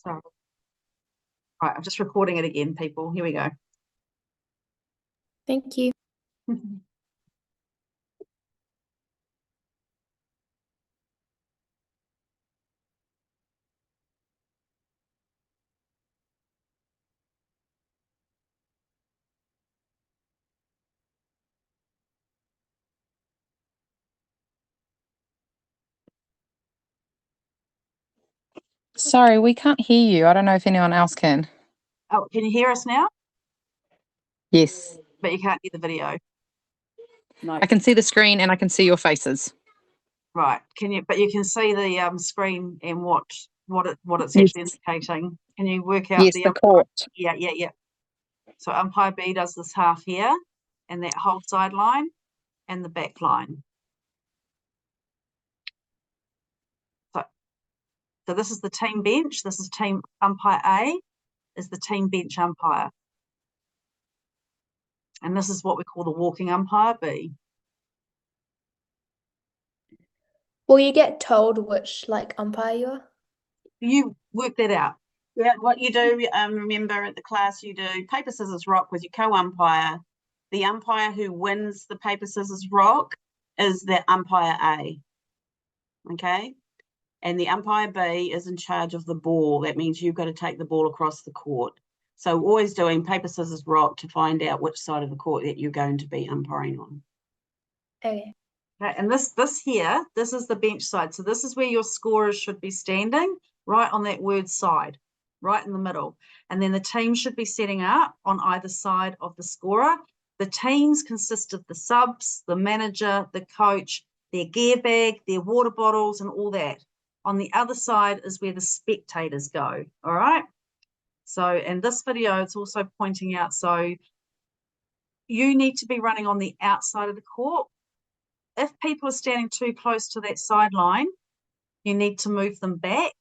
So, right, I'm just recording it again, people. Here we go. Thank you. Sorry, we can't hear you. I don't know if anyone else can. Oh, can you hear us now? Yes. But you can't hear the video. No. I can see the screen and I can see your faces. Right. But you can see the screen and what it's Yes. actually indicating. Can you work out Yes, the court. Yeah. So umpire B does this half here, and that whole sideline, and the back line. So this is the team bench. This is team umpire A, is the team bench umpire. And this is what we call the walking umpire B. Will you get told which umpire you are? You work that out. Yeah, what you do, remember at the class you do paper, scissors, rock with your co-umpire. The umpire who wins the paper, scissors, rock is the umpire A. Okay? And the umpire B is in charge of the ball. That means you've got to take the ball across the court. So always doing paper, scissors, rock to find out which side of the court that you're going to be umpiring on. Okay. Okay, and this here, this is the bench side. So this is where your scorers should be standing, right on that word side, right in the middle. And then the team should be setting up on either side of the scorer. The teams consist of the subs, the manager, the coach, their gear bag, their water bottles, and all that. On the other side is where the spectators go, all right? So in this video, it's also pointing out, so you need to be running on the outside of the court. If people are standing too close to that sideline, you need to move them back,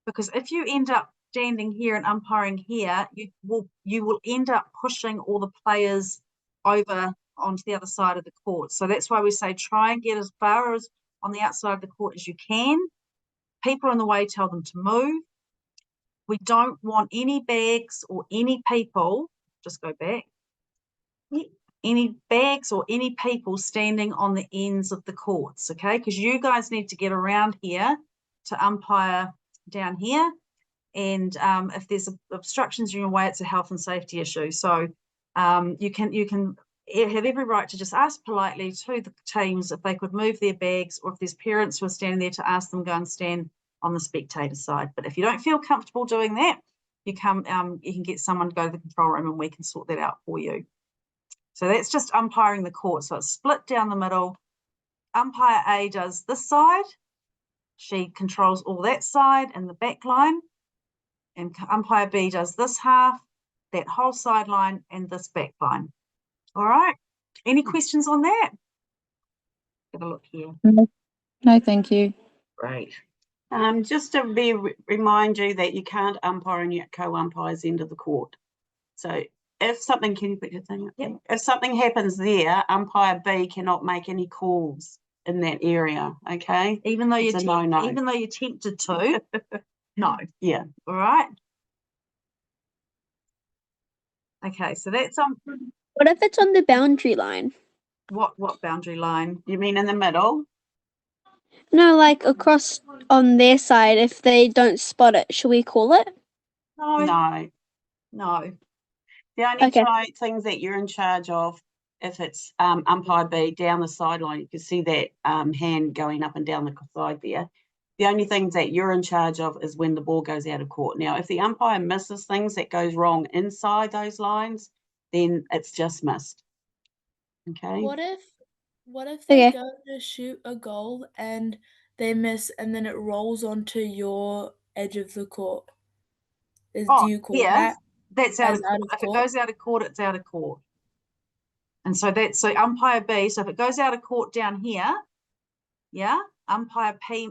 because if you end up standing here and umpiring here, you will end up pushing all the players over onto the other side of the court. So that's why we say try and get as far as on the outside of the court as you can. People in the way, tell them to move. We don't want any bags or any people, just go back, any bags or any people standing on the ends of the courts, okay? Because you guys need to get around here to umpire down here. And if there's obstructions in your way, it's a health and safety issue. So you can have every right to just ask politely to the teams if they could move their bags, or if there's parents who are standing there, to ask them go and stand on the spectator side. But if you don't feel comfortable doing that, you can get someone to go to the control room and we can sort that out for you. So that's just umpiring the court. So it's split down the middle. Umpire A does this side. She controls all that side and the back line. And umpire B does this half, that whole sideline, and this back line. All right. Any questions on that? Have a look here. No, thank you. Great. Just to remind you that you can't umpire on your co-umpire's end of the court. So if something, can you put your thing up? Yep. If something happens there, umpire B cannot make any calls in that area. Okay. Even though you're tempted to, no. Yeah. All right. Okay, so that's What if it's on the boundary line? what boundary line? You mean in the middle? No, across on their side. If they don't spot it, should we call it? No. The only things that you're in charge of, if it's umpire B down the sideline, you can see that hand going up and down the side there. The only things that you're in charge of is when the ball goes out of court. Now, if the umpire misses things that goes wrong inside those lines, then it's just missed. Okay. What if they go to shoot a goal and they miss, and then it rolls onto your edge of the court? Do you call that? That's out of court. If it goes out of court, it's out of court. And so umpire B. So if it goes out of court down here, yeah, umpire B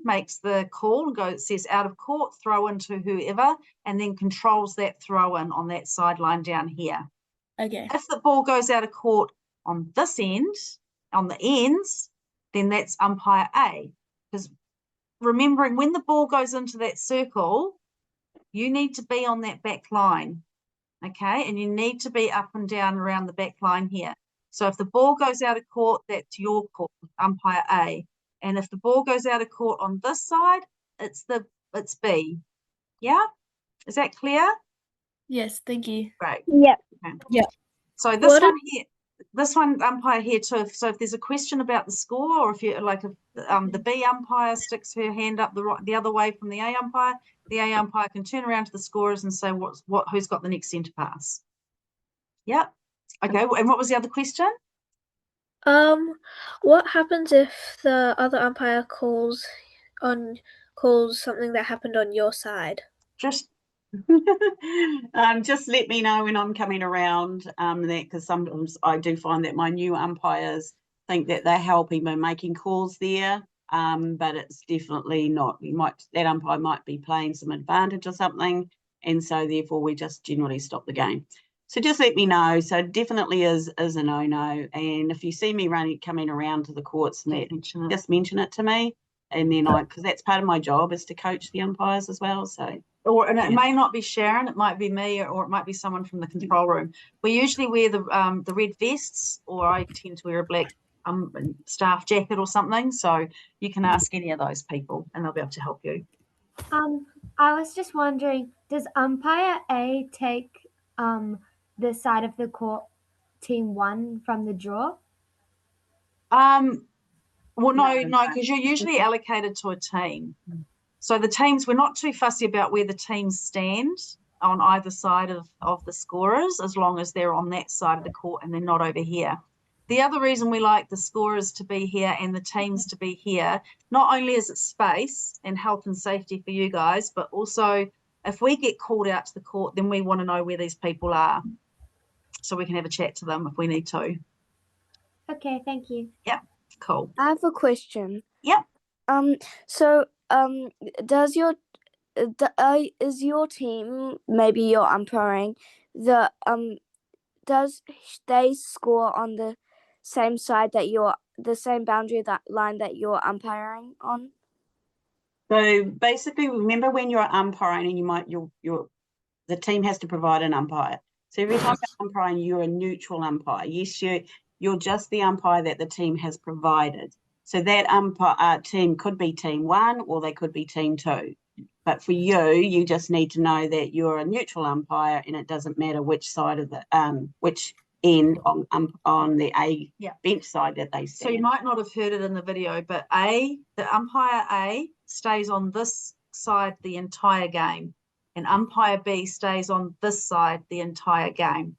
makes the call and says out of court, throw into whoever, and then controls that throw in on that sideline down here. Okay. If the ball goes out of court on this end, on the ends, then that's umpire A, because remembering when the ball goes into that circle, you need to be on that back line, okay? And you need to be up and down around the back line here. So if the ball goes out of court, that's your court, umpire A. And if the ball goes out of court on this side, it's B. Yeah? Is that clear? Yes, thank you. Great. Yep. Okay. Yeah. So this What one here, this one umpire here too. So if there's a question about the score, or if you like, if the B umpire sticks her hand up the other way from the A umpire can turn around to the scorers and say who's got the next centre pass. Yep. Okay. And what was the other question? What happens if the other umpire calls something that happened on your side? Just Just let me know when I'm coming around that, because sometimes I do find that my new umpires think that they're helping by making calls there, but it's definitely not. That umpire might be playing some advantage or something, and so therefore we just generally stop the game. So just let me know. So definitely is a no-no, and if you see me coming around to the courts, just mention it to me, and then because that's part of my job is to coach the umpires as well. So. And it may not be Sharon, it might be me, or it might be someone from the control room. We usually wear the red vests, or I tend to wear a black staff jacket or something. So you can ask any of those people, and they'll be able to help you. I was just wondering, does umpire A take the side of the court team won from the draw? Well, no, because you're usually allocated to a team. So the teams, we're not too fussy about where the teams stand on either side of the scorers, as long as they're on that side of the court and they're not over here. The other reason we like the scorers to be here and the teams to be here, not only is it space and health and safety for you guys, but also if we get called out to the court, then we want to know where these people are, so we can have a chat to them if we need to. Okay, thank you. Yeah, cool. I have a question. Yep. So does your is your team, maybe you're umpiring, does they score on the same side that the same boundary line that you're umpiring on? So basically, remember when you're umpiring and the team has to provide an umpire. So every time you're umpiring, you're a neutral umpire. Yes, you're just the umpire that the team has provided. So that umpire team could be team 1 or they could be team 2. But for you just need to know that you're a neutral umpire, and it doesn't matter which side of the which end on the A bench side that they stand. So you might not have heard it in the video, but the umpire A stays on this side the entire game, and umpire B stays on this side the entire game.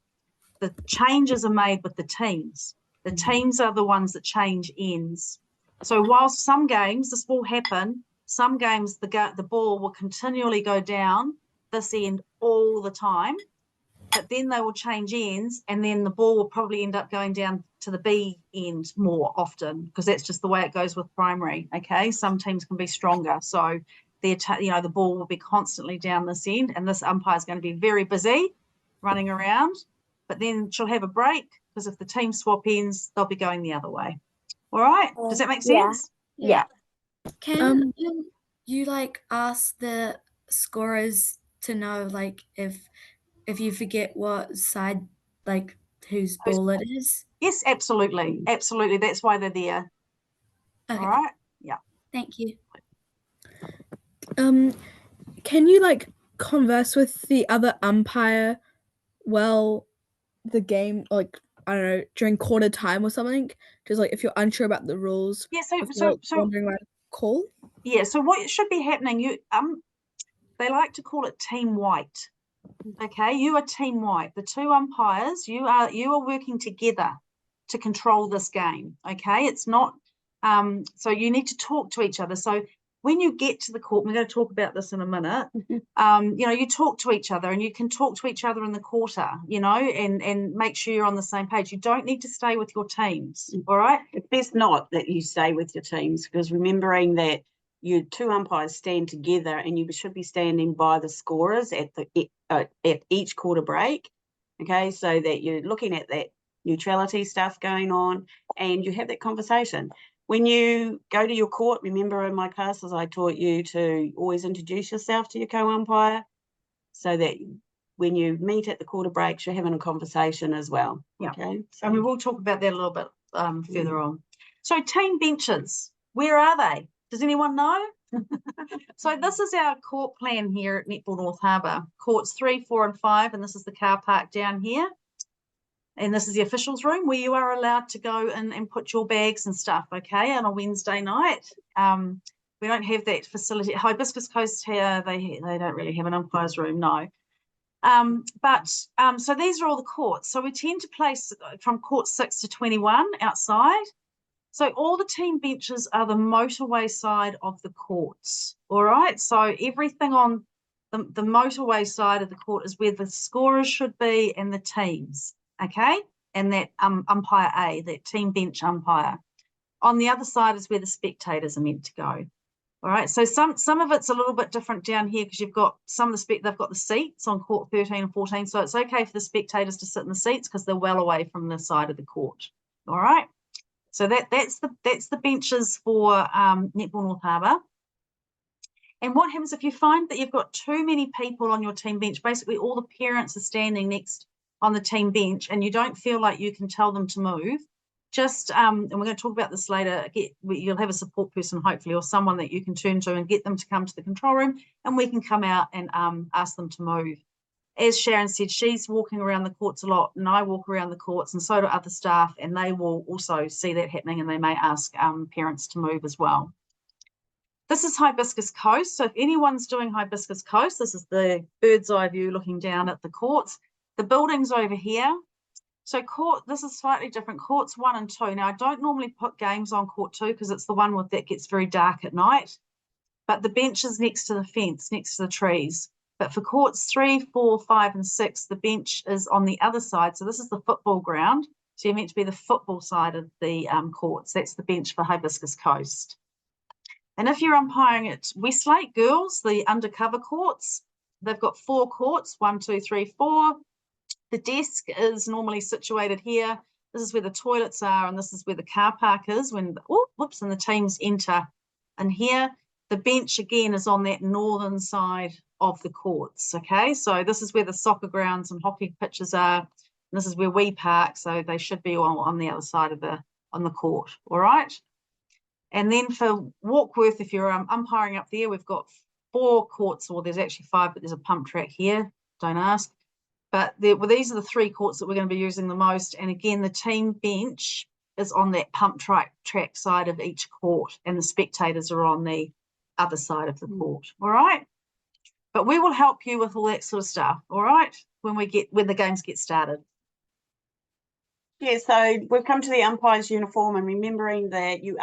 The changes are made with the teams. The teams are the ones that change ends. So whilst some games this will happen, some games the ball will continually go down this end all the time, but then they will change ends, and then the ball will probably end up going down to the B end more often, because that's just the way it goes with primary. Okay, some teams can be stronger, so the ball will be constantly down this end, and this umpire is going to be very busy running around, but then she'll have a break, because if the team swap ends, they'll be going the other way. All right, does that make sense? Yeah. Can you ask the scorers to know if you forget what side whose ball it is? Yes, absolutely. Absolutely. That's why they're there. Okay. All right. Yeah. Thank you. Can you converse with the other umpire while the game, I don't know, during quarter time or something? Just if you're unsure about the rules. Yeah, so wondering about a call. Yeah, so what should be happening, they like to call it team white. Okay, you are team white. The two umpires, you are working together to control this game. Okay, it's not so you need to talk to each other. So when you get to the court, we're going to talk about this in a minute. You talk to each other, and you can talk to each other in the quarter, and make sure you're on the same page. You don't need to stay with your teams. All right, it's best not that you stay with your teams, because remembering that you two umpires stand together, and you should be standing by the scorers at each quarter break. Okay, so that you're looking at that neutrality stuff going on, and you have that conversation. When you go to your court, remember in my classes I taught you to always introduce yourself to your co-umpire so that when you meet at the quarter breaks, you're having a conversation as well. Yeah. Okay. And we will talk about that a little bit further on. So team benches, where are they? Does anyone know? So this is our court plan here at Netball North Harbour. Courts 3, 4 and 5, and this is the car park down here. And this is the officials room where you are allowed to go in and put your bags and stuff, okay, on a Wednesday night. We don't have that facility. Hibiscus Coast here, they don't really have an umpires room, no. So these are all the courts. So we tend to place from court 6 to 21 outside. So all the team benches are the motorway side of the courts, all right? So everything on the motorway side of the court is where the scorers should be and the teams, okay? And that umpire A, that team bench umpire. On the other side is where the spectators are meant to go. All right, so some of it's a little bit different down here because you've got they've got the seats on court 13 and 14, so it's okay for the spectators to sit in the seats because they're well away from the side of the court. All right, so that's the benches for Netball North Harbour. And what happens if you find that you've got too many people on your team bench? Basically, all the parents are standing next on the team bench, and you don't feel like you can tell them to move. Just, and we're going to talk about this later, you'll have a support person, hopefully, or someone that you can turn to and get them to come to the control room, and we can come out and ask them to move. As Sharon said, she's walking around the courts a lot, and I walk around the courts, and so do other staff, and they will also see that happening, and they may ask parents to move as well. This is Hibiscus Coast. So if anyone's doing Hibiscus Coast, this is the bird's eye view looking down at the courts. The building's over here. So this is slightly different, courts 1 and 2. Now, I don't normally put games on court 2 because it's the one that gets very dark at night, but the bench is next to the fence, next to the trees. But for courts 3, 4, 5, and 6, the bench is on the other side. So this is the football ground. So you're meant to be the football side of the courts. That's the bench for Hibiscus Coast. And if you're umpiring at Westlake Girls, the undercover courts, they've got 4 courts, 1, 2, 3, 4. The desk is normally situated here. This is where the toilets are, and this is where the car park is when, and the teams enter. And here, the bench again is on that northern side of the courts, okay? So this is where the soccer grounds and hockey pitches are. And this is where we park, so they should be on the other side of on the court, all right? And then for Warkworth, if you're umpiring up there, we've got 4 courts, or there's actually 5, but there's a pump track here, don't ask. But these are the 3 courts that we're going to be using the most. And again, the team bench is on that pump track side of each court, and the spectators are on the other side of the court. All right. But we will help you with all that sort of stuff. All right. When the games get started. Yeah, so we've come to the umpire's uniform, and remembering that you're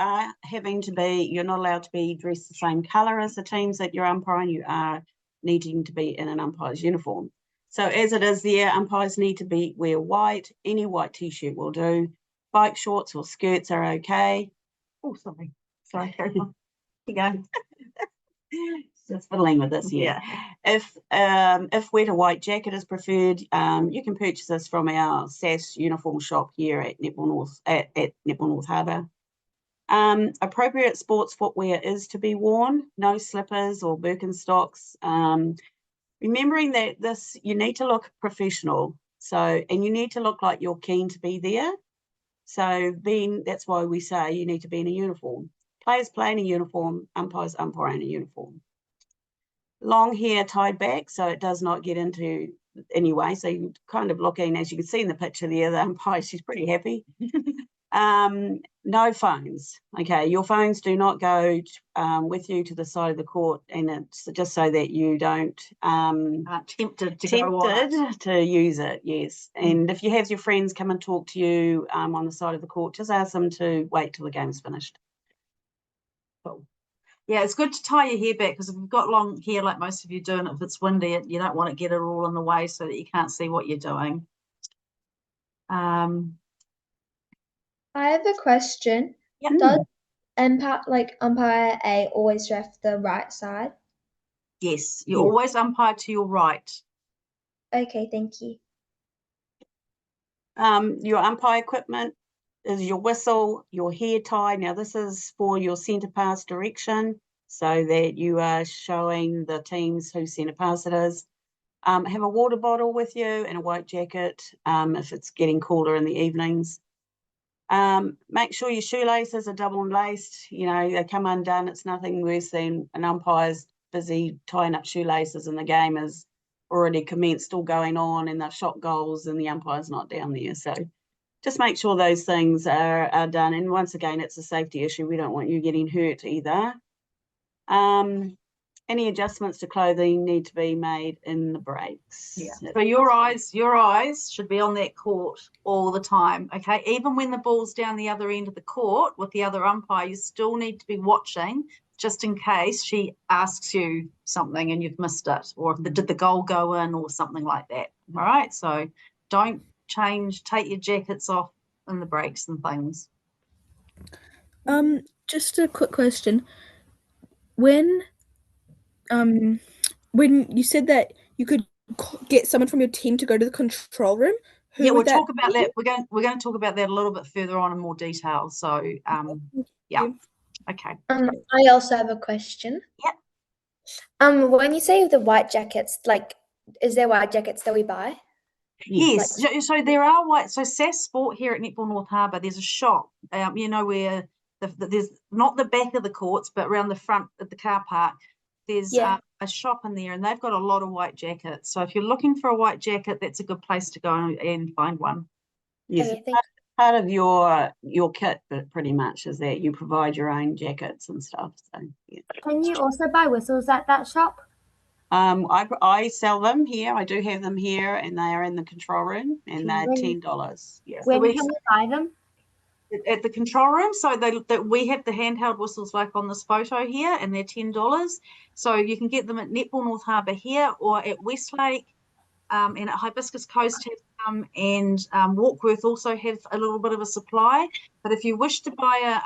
not allowed to be dressed the same colour as the teams that you're umpiring. You are needing to be in an umpire's uniform. So as it is there, umpires need to wear white. Any white t-shirt will do. Bike shorts or skirts are okay. Oh, sorry, carry on. Keep going. Just fiddling with this, yeah. If wet or white jacket is preferred, you can purchase this from our SAS uniform shop here at Netball North Harbour. Appropriate sports footwear is to be worn. No slippers or Birkenstocks. Remembering that you need to look professional. And you need to look like you're keen to be there. So that's why we say you need to be in a uniform. Players play in a uniform, umpires umpire in a uniform. Long hair tied back so it does not get into anyway. So you're kind of looking, as you can see in the picture there, the umpire, she's pretty happy. No phones. Okay, your phones do not go with you to the side of the court, and it's just so that you don't tempted to use it. Yes, and if you have your friends come and talk to you on the side of the court, just ask them to wait till the game's finished. Cool. Yeah, it's good to tie your hair back because if you've got long hair like most of you do, and if it's windy, you don't want to get it all in the way so that you can't see what you're doing. I have a question. Yep. Does umpire A always ref the right side? Yes, you always umpire to your right. Okay, thank you. Your umpire equipment, is your whistle, your hair tie. Now this is for your centre pass direction, so that you are showing the teams whose centre pass it is. Have a water bottle with you and a white jacket if it's getting cooler in the evenings. Make sure your shoelaces are double laced. You know, they come undone. It's nothing worse than an umpire's busy tying up shoelaces and the game is already commenced, all going on, and they've shot goals and the umpire's not down there. So just make sure those things are done. And once again, it's a safety issue. We don't want you getting hurt either. Any adjustments to clothing need to be made in the breaks. Yeah. So your eyes should be on that court all the time. Okay. Even when the ball's down the other end of the court with the other umpire, you still need to be watching just in case she asks you something and you've missed it, or did the goal go in or something like that. All right. So don't take your jackets off in the breaks and things. Just a quick question. When you said that you could get someone from your team to go to the control room, who Yeah, would we'll that talk about be? that. We're going to talk about that a little bit further on in more detail. So yeah. Okay. I also have a question. Yeah. When you say the white jackets, like, is there white jackets that we buy? Yes. So there are white. So SAS Sport here at Netball North Harbour, there's a shop. You know, where there's not the back of the courts, but around the front of the car park. There's a shop in there, and they've got a lot of white jackets. So if you're looking for a white jacket, that's a good place to go and find one. Yes. Okay, Part of your kit, but pretty much is that you provide your own jackets and stuff. So yeah. Can you also buy whistles at that shop? I sell them here. I do have them here, and they are in the control room, and they're When- $10. Yeah. When can we buy them? At the control room, so we have the handheld whistles like on this photo here, and they're $10. So you can get them at Netball North Harbour here, or at Westlake, and at Hibiscus Coast have some, and Warkworth also have a little bit of a supply. But if you wish to buy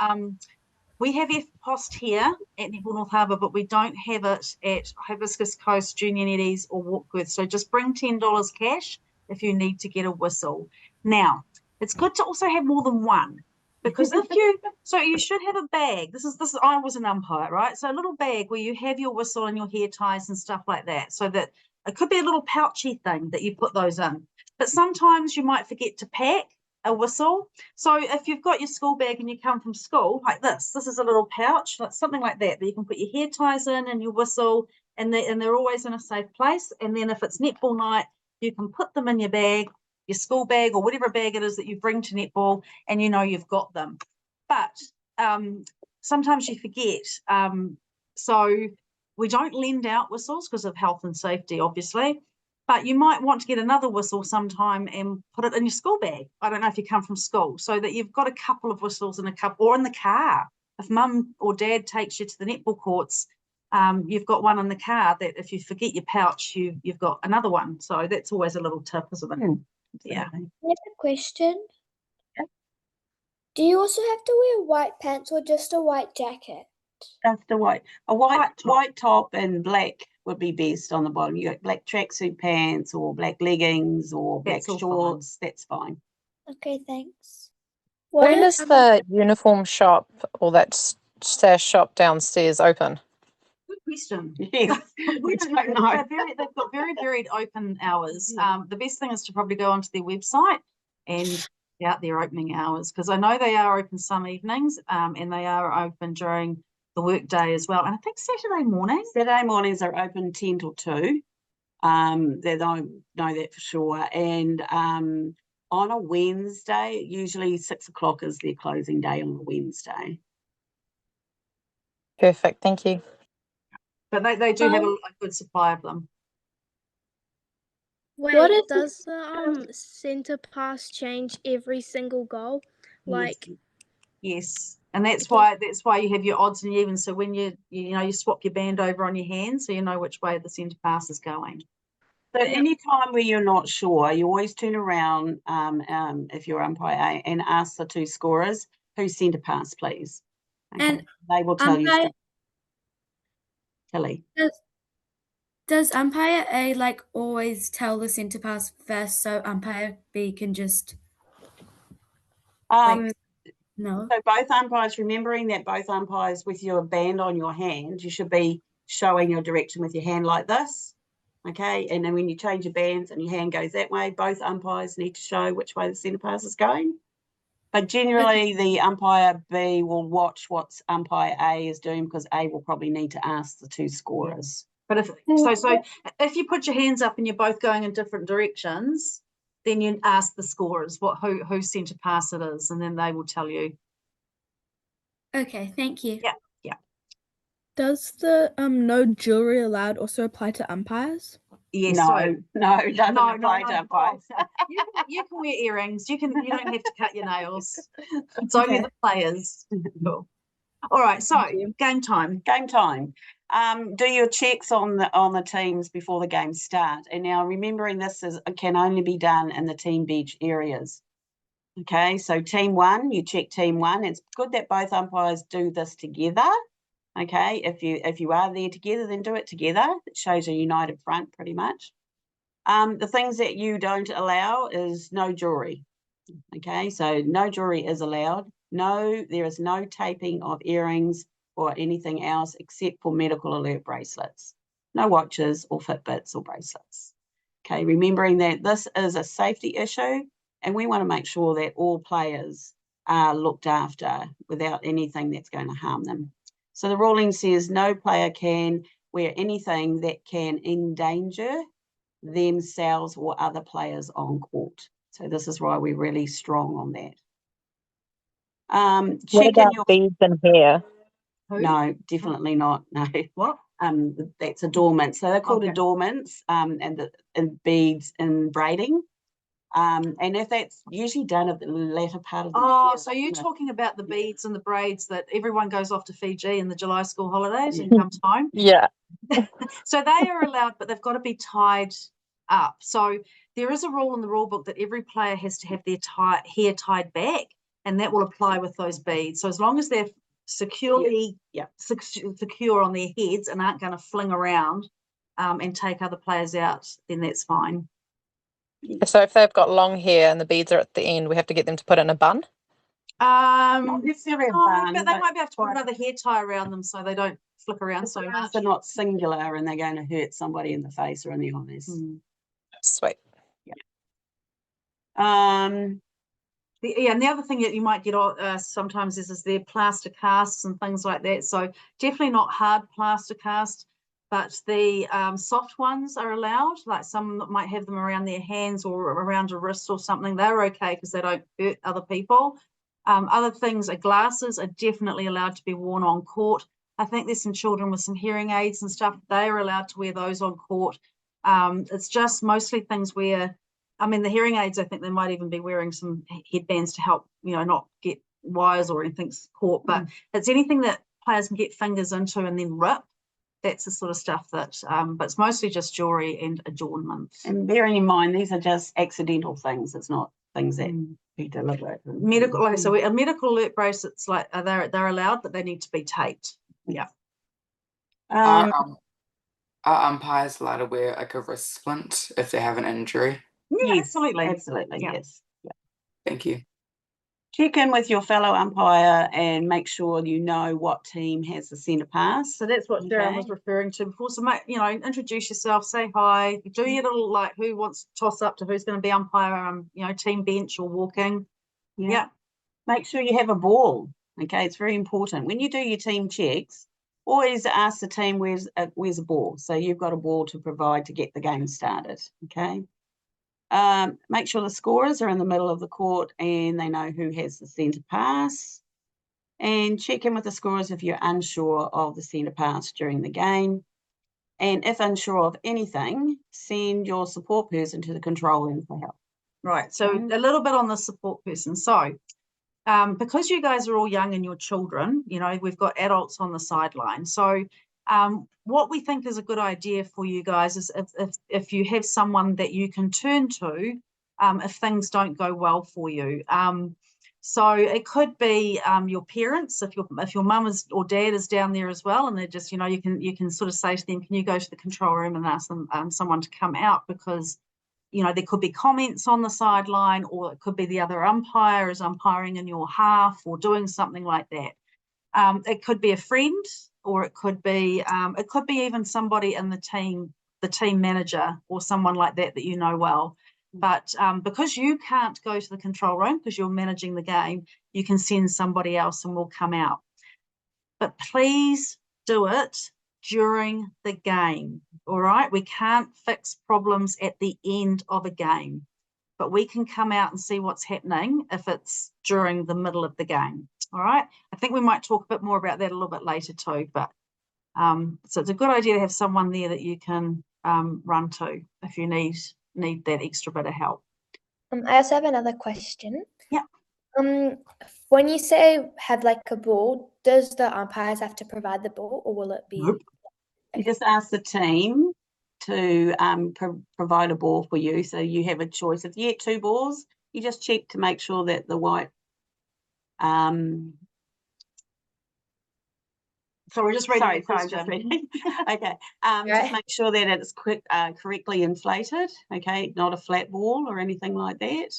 we have FPOST here at Netball North Harbour, but we don't have it at Hibiscus Coast, Junior Netties, or Warkworth. So just bring $10 cash if you need to get a whistle. Now, it's good to also have more than one. Because you should have a bag. This is I was an umpire, right? So a little bag where you have your whistle and your hair ties and stuff like that. So that it could be a little pouchy thing that you put those in. But sometimes you might forget to pack a whistle. So if you've got your school bag and you come from school like this is a little pouch, like something like that you can put your hair ties in and your whistle, and they're always in a safe place. And then if it's netball night, you can put them in your bag, your school bag, or whatever bag it is that you bring to netball, and you know you've got them. But sometimes you forget. So we don't lend out whistles because of health and safety, obviously. But you might want to get another whistle sometime and put it in your school bag. I don't know if you come from school, so that you've got a couple of whistles in a cup, or in the car. If mum or dad takes you to the netball courts, you've got one in the car that if you forget your pouch, you've got another one. So that's always a little tip, isn't it? Yeah. I have a question. Do you also have to wear white pants or just a white jacket? Just a white top and black would be best on the bottom. You got black tracksuit pants or black leggings or black shorts. That's fine. Okay, thanks. When is the uniform shop or that SAS shop downstairs open? Good question. Yes. We don't know. They've got very varied open hours. The best thing is to probably go onto their website and out their opening hours, because I know they are open some evenings, and they are open during the workday as well. And I think Saturday mornings are open 10 till 2. They don't know that for sure. And on a Wednesday, usually 6 o'clock is their closing day on a Wednesday. Perfect, thank you. But they do have a good supply of them. Wait, does the centre pass change every single goal? Like, yes. And that's why you have your odds and evens. So when you swap your band over on your hand, so you know which way the centre pass is going. So any time where you're not sure, you always turn around if you're umpire and ask the two scorers, who's centre pass, please. Okay. And they will tell you. Tilly. Does umpire A like always tell the centre pass first, so umpire B can just No. So both umpires, remembering that both umpires with your band on your hand, you should be showing your direction with your hand like this. Okay, and then when you change your bands and your hand goes that way, both umpires need to show which way the centre pass is going. But generally, the umpire B will watch what umpire A is doing, because A will probably need to ask the two scorers. But if if you put your hands up and you're both going in different directions, then you ask the scorers whose centre pass it is, and then they will tell you. Okay, thank you. Yeah. Does the no jewelry allowed also apply to umpires? Yes. No, So no, it doesn't apply to umpires. you can wear earrings. You don't have to cut your nails. It's only the players. Cool. All right. So game time. Game time. Do your checks on the teams before the game start. And now remembering this can only be done in the team bench areas. Okay, so team one, you check team one. It's good that both umpires do this together. Okay, if you are there together, then do it together. It shows a united front pretty much. The things that you don't allow is no jewelry. Okay, so no jewelry is allowed. No, there is no taping of earrings or anything else except for medical alert bracelets. No watches or Fitbits or bracelets. Okay, remembering that this is a safety issue and we want to make sure that all players are looked after without anything that's going to harm them. So the ruling says no player can wear anything that can endanger themselves or other players on court. So this is why we're really strong on that. What Check in about your beads and hair? No, definitely not. No. What? That's adornment. So they're called Okay. adornments, and beads and braiding. And if that's usually done at the latter part of the year. So you're talking about the beads and the braids that everyone goes off to Fiji in the July school holidays and comes home. Yeah. So they are allowed, but they've got to be tied up. So there is a rule in the rule book that every player has to have their hair tied back, and that will apply with those beads. So as long as they're securely secure on their heads and aren't going to fling around and take other players out, then that's fine. So if they've got long hair and the beads are at the end, we have to get them to put in a bun? Not necessarily a bun, but they might be able to put quite- another hair tie around them so they don't flick around so much. They're not singular and they're going to hurt somebody in the face or in the eyes. Sweet. And the other thing that you might get sometimes is their plaster casts and things like that. So definitely not hard plaster cast, but the soft ones are allowed. Like some that might have them around their hands or around a wrist or something. They're okay because they don't hurt other people. Other things are glasses are definitely allowed to be worn on court. I think there's some children with some hearing aids and stuff. They are allowed to wear those on court. It's just mostly things where, I mean, the hearing aids, I think they might even be wearing some headbands to help, not get wires or anything caught, but it's anything that players can get fingers into and then rip. That's the sort of stuff that, but it's mostly just jewelry and adornment. And bearing in mind, these are just accidental things. It's not things that be deliberate. So a medical alert bracelets, like they're allowed, but they need to be taped. Yeah. Are umpires allowed to wear like a wrist splint if they have an injury? Yeah, absolutely. Absolutely, Yeah. yes. Yeah. Thank you. Check in with your fellow umpire and make sure you know what team has the centre pass. So that's what Darren was referring to before. So, introduce yourself, say hi, do your little, like, who wants to toss up to who's going to be umpire, team bench or walking. Yeah. Make sure you have a ball. Okay, it's very important. When you do your team checks, always ask the team where's a ball. So you've got a ball to provide to get the game started. Okay. Make sure the scorers are in the middle of the court and they know who has the centre pass. And check in with the scorers if you're unsure of the centre pass during the game. And if unsure of anything, send your support person to the control room for help. Right. So a little bit on the support person. So because you guys are all young and you're children, we've got adults on the sideline. So what we think is a good idea for you guys is if you have someone that you can turn to if things don't go well for you. So it could be your parents, if your mum or dad is down there as well, and they're just, you can sort of say to them, can you go to the control room and ask them someone to come out because you know, there could be comments on the sideline, or it could be the other umpire is umpiring in your half or doing something like that. It could be a friend, or it could be even somebody in the team manager or someone like that you know well. But because you can't go to the control room because you're managing the game, you can send somebody else and will come out. But please do it during the game, all right? We can't fix problems at the end of a game, but we can come out and see what's happening if it's during the middle of the game, all right? I think we might talk a bit more about that a little bit later too, but so it's a good idea to have someone there that you can run to if you need that extra bit of help. I also have another question. Yeah. When you say have like a ball, does the umpires have to provide the ball, or will it be? Nope. You just ask the team to provide a ball for you, so you have a choice. If you get 2 balls, you just check to make sure that the white. So we're just reading Sorry, the question. just reading. Okay. Right. Just make sure that it's correctly inflated. Okay, not a flat ball or anything like that.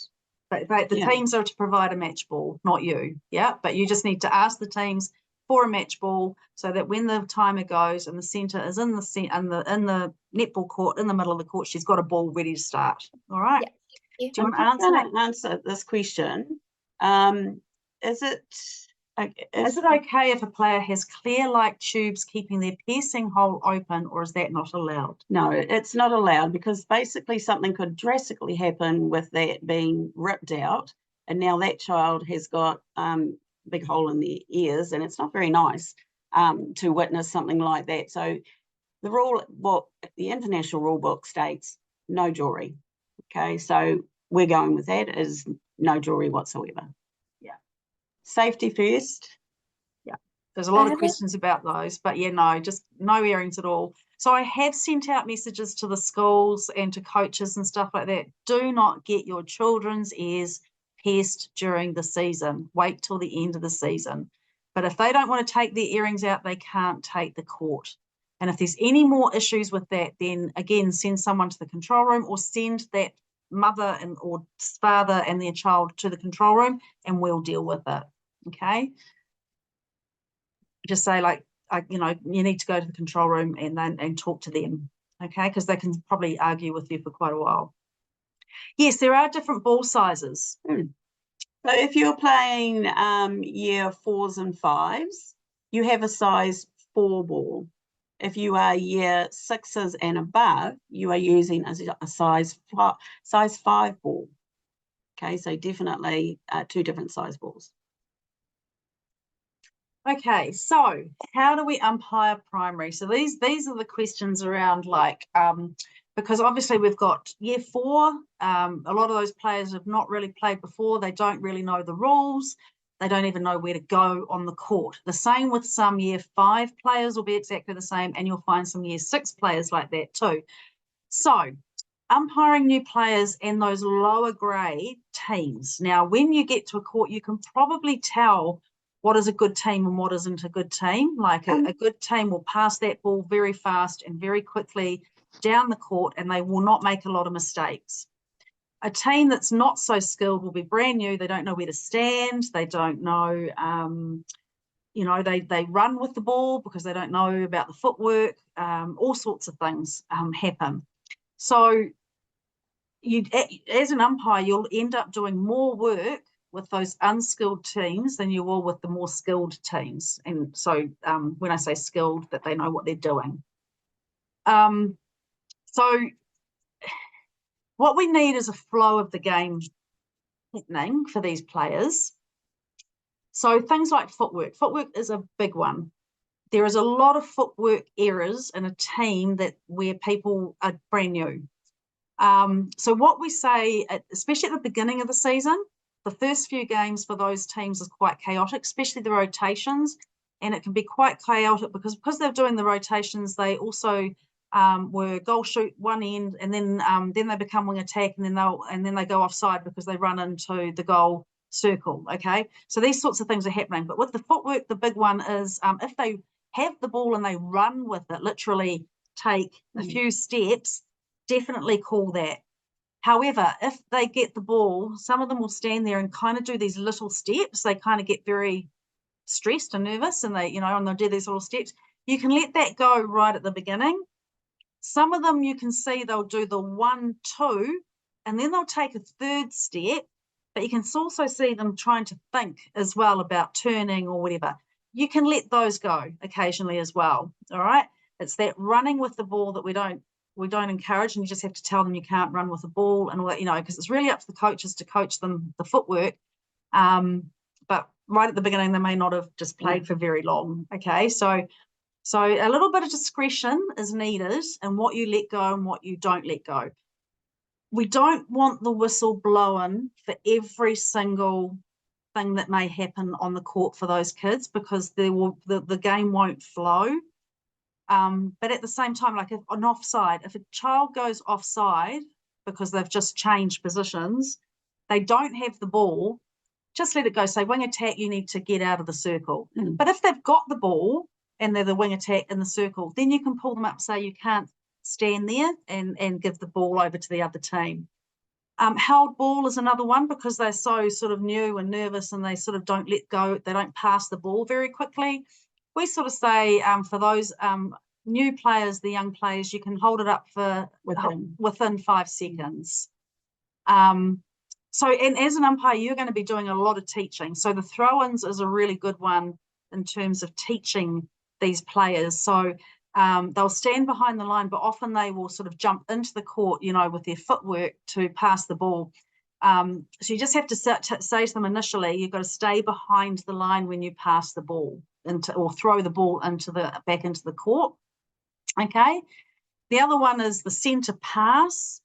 But the teams are to provide a match ball, not you. Yeah, but you just need to ask the teams for a match ball so that when the timer goes and the centre is in the netball court, in the middle of the court, she's got a ball ready to start. All right. Yeah. Do you want to answer that? Answer this question. Is it okay if a player has clear like tubes keeping their piercing hole open, or is that not allowed? No, it's not allowed, because basically something could drastically happen with that being ripped out, and now that child has got big hole in their ears, and it's not very nice to witness something like that. So the international rule book states no jewelry. Okay, so we're going with that as no jewelry whatsoever. Yeah. Safety first. Yeah. There's a lot of questions about those, but yeah, no, just no earrings at all. So I have sent out messages to the schools and to coaches and stuff like that. Do not get your children's ears pierced during the season. Wait till the end of the season. But if they don't want to take their earrings out, they can't take the court. And if there's any more issues with that, then again, send someone to the control room, or send that mother or father and their child to the control room, and we'll deal with it. Okay. Just say, like, you know, you need to go to the control room and talk to them. Okay, because they can probably argue with you for quite a while. Yes, there are different ball sizes. So if you're playing year 4s and 5s, you have a size 4 ball. If you are year 6s and above, you are using a size 5 ball. Okay, so definitely 2 different size balls. Okay, so how do we umpire primary? So these are the questions around, like, because obviously we've got year 4. A lot of those players have not really played before. They don't really know the rules. They don't even know where to go on the court. The same with some year 5 players will be exactly the same, and you'll find some year 6 players like that too. So umpiring new players and those lower grade teams. Now, when you get to a court, you can probably tell what is a good team and what isn't a good team. Like a good team will pass that ball very fast and very quickly down the court, and they will not make a lot of mistakes. A team that's not so skilled will be brand new. They don't know where to stand. They don't know, you know, they run with the ball because they don't know about the footwork. All sorts of things happen. So as an umpire, you'll end up doing more work with those unskilled teams than you will with the more skilled teams. And so when I say skilled, that they know what they're doing. So what we need is a flow of the game happening for these players. So things like footwork. Footwork is a big one. There is a lot of footwork errors in a team where people are brand new. So what we say, especially at the beginning of the season, the first few games for those teams is quite chaotic, especially the rotations, and it can be quite chaotic because they're doing the rotations. They also were goal shoot one end, and then they become wing attack, and then they go offside because they run into the goal circle. Okay, so these sorts of things are happening. But with the footwork, the big one is if they have the ball and they run with it, literally take a few steps, definitely call that. However, if they get the ball, some of them will stand there and kind of do these little steps. They kind of get very stressed and nervous, and and they'll do these little steps. You can let that go right at the beginning. Some of them you can see they'll do the 1, 2, and then they'll take a third step, but you can also see them trying to think as well about turning or whatever. You can let those go occasionally as well, all right? It's that running with the ball that we don't encourage, and you just have to tell them you can't run with the ball and all that, because it's really up to the coaches to coach them the footwork. But right at the beginning, they may not have just played for very long, okay? So a little bit of discretion is needed in what you let go and what you don't let go. We don't want the whistle blown for every single thing that may happen on the court for those kids, because the game won't flow. But at the same time, like if a child goes offside because they've just changed positions, they don't have the ball, just let it go. Say, wing attack, you need to get out of the circle. But if they've got the ball and they're the wing attack in the circle, then you can pull them up, say you can't stand there, and give the ball over to the other team. Held ball is another one, because they're so sort of new and nervous, and they sort of don't let go, they don't pass the ball very quickly. We sort of say for those new players, the young players, you can hold it up for within 5 seconds. So, and as an umpire, you're going to be doing a lot of teaching. So the throw-ins is a really good one in terms of teaching these players. So they'll stand behind the line, but often they will sort of jump into the court, with their footwork to pass the ball. So you just have to say to them initially, you've got to stay behind the line when you pass the ball or throw the ball back into the court. Okay. The other one is the centre pass.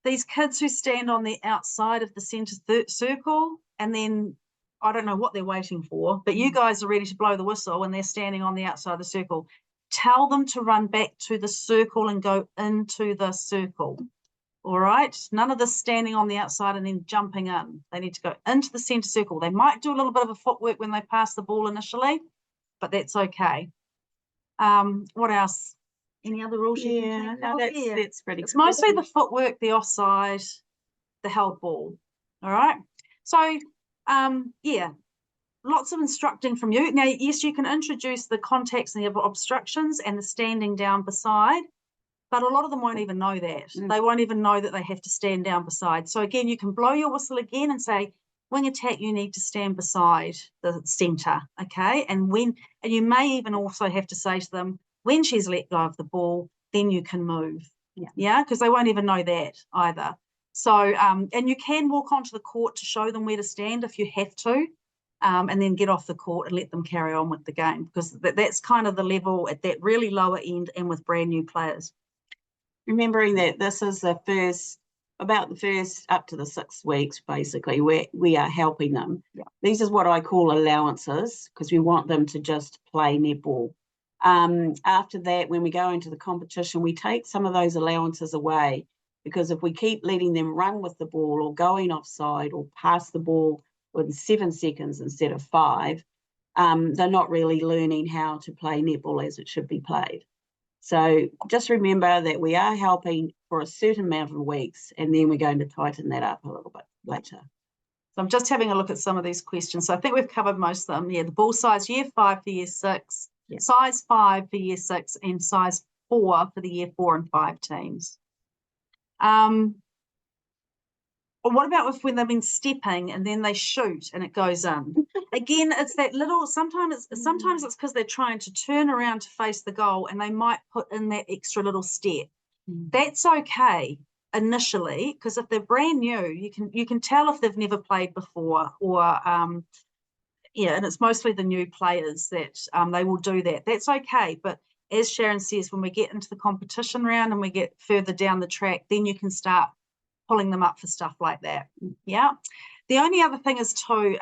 These kids who stand on the outside of the centre circle, and then I don't know what they're waiting for, but you guys are ready to blow the whistle and they're standing on the outside of the circle. Tell them to run back to the circle and go into the circle. All right. None of this standing on the outside and then jumping in. They need to go into the centre circle. They might do a little bit of a footwork when they pass the ball initially, but that's okay. What else? Any other rules you can think of? That's pretty good. It's mostly the footwork, the offside, the held ball. All right. So, lots of instructing from you. Now, yes, you can introduce the contacts and the obstructions and the standing down beside, but a lot of them won't even know that. They won't even know that they have to stand down beside. So again, you can blow your whistle again and say, wing attack, you need to stand beside the centre, okay? And you may even also have to say to them, when she's let go of the ball, then you can move. Yeah, because they won't even know that either. So, and you can walk onto the court to show them where to stand if you have to, and then get off the court and let them carry on with the game, because that's kind of the level at that really lower end and with brand new players. Remembering that this is about the first up to the 6 weeks, basically, where we are helping them. These is what I call allowances, because we want them to just play netball. After that, when we go into the competition, we take some of those allowances away, because if we keep letting them run with the ball or going offside or pass the ball within 7 seconds instead of 5, they're not really learning how to play netball as it should be played. So just remember that we are helping for a certain amount of weeks, and then we're going to tighten that up a little bit later. So I'm just having a look at some of these questions. So I think we've covered most of them. Yeah, the ball size, year 5 for year 6, size 5 for year 6, and size 4 for the year 4 and 5 teams. Or what about when they've been stepping and then they shoot and it goes in? Again, it's that little, sometimes it's because they're trying to turn around to face the goal and they might put in that extra little step. That's okay initially, because if they're brand new, you can tell if they've never played before, or and it's mostly the new players that they will do that. That's okay. But as Sharon says, when we get into the competition round and we get further down the track, then you can start pulling them up for stuff like that. Yeah. The only other thing is too,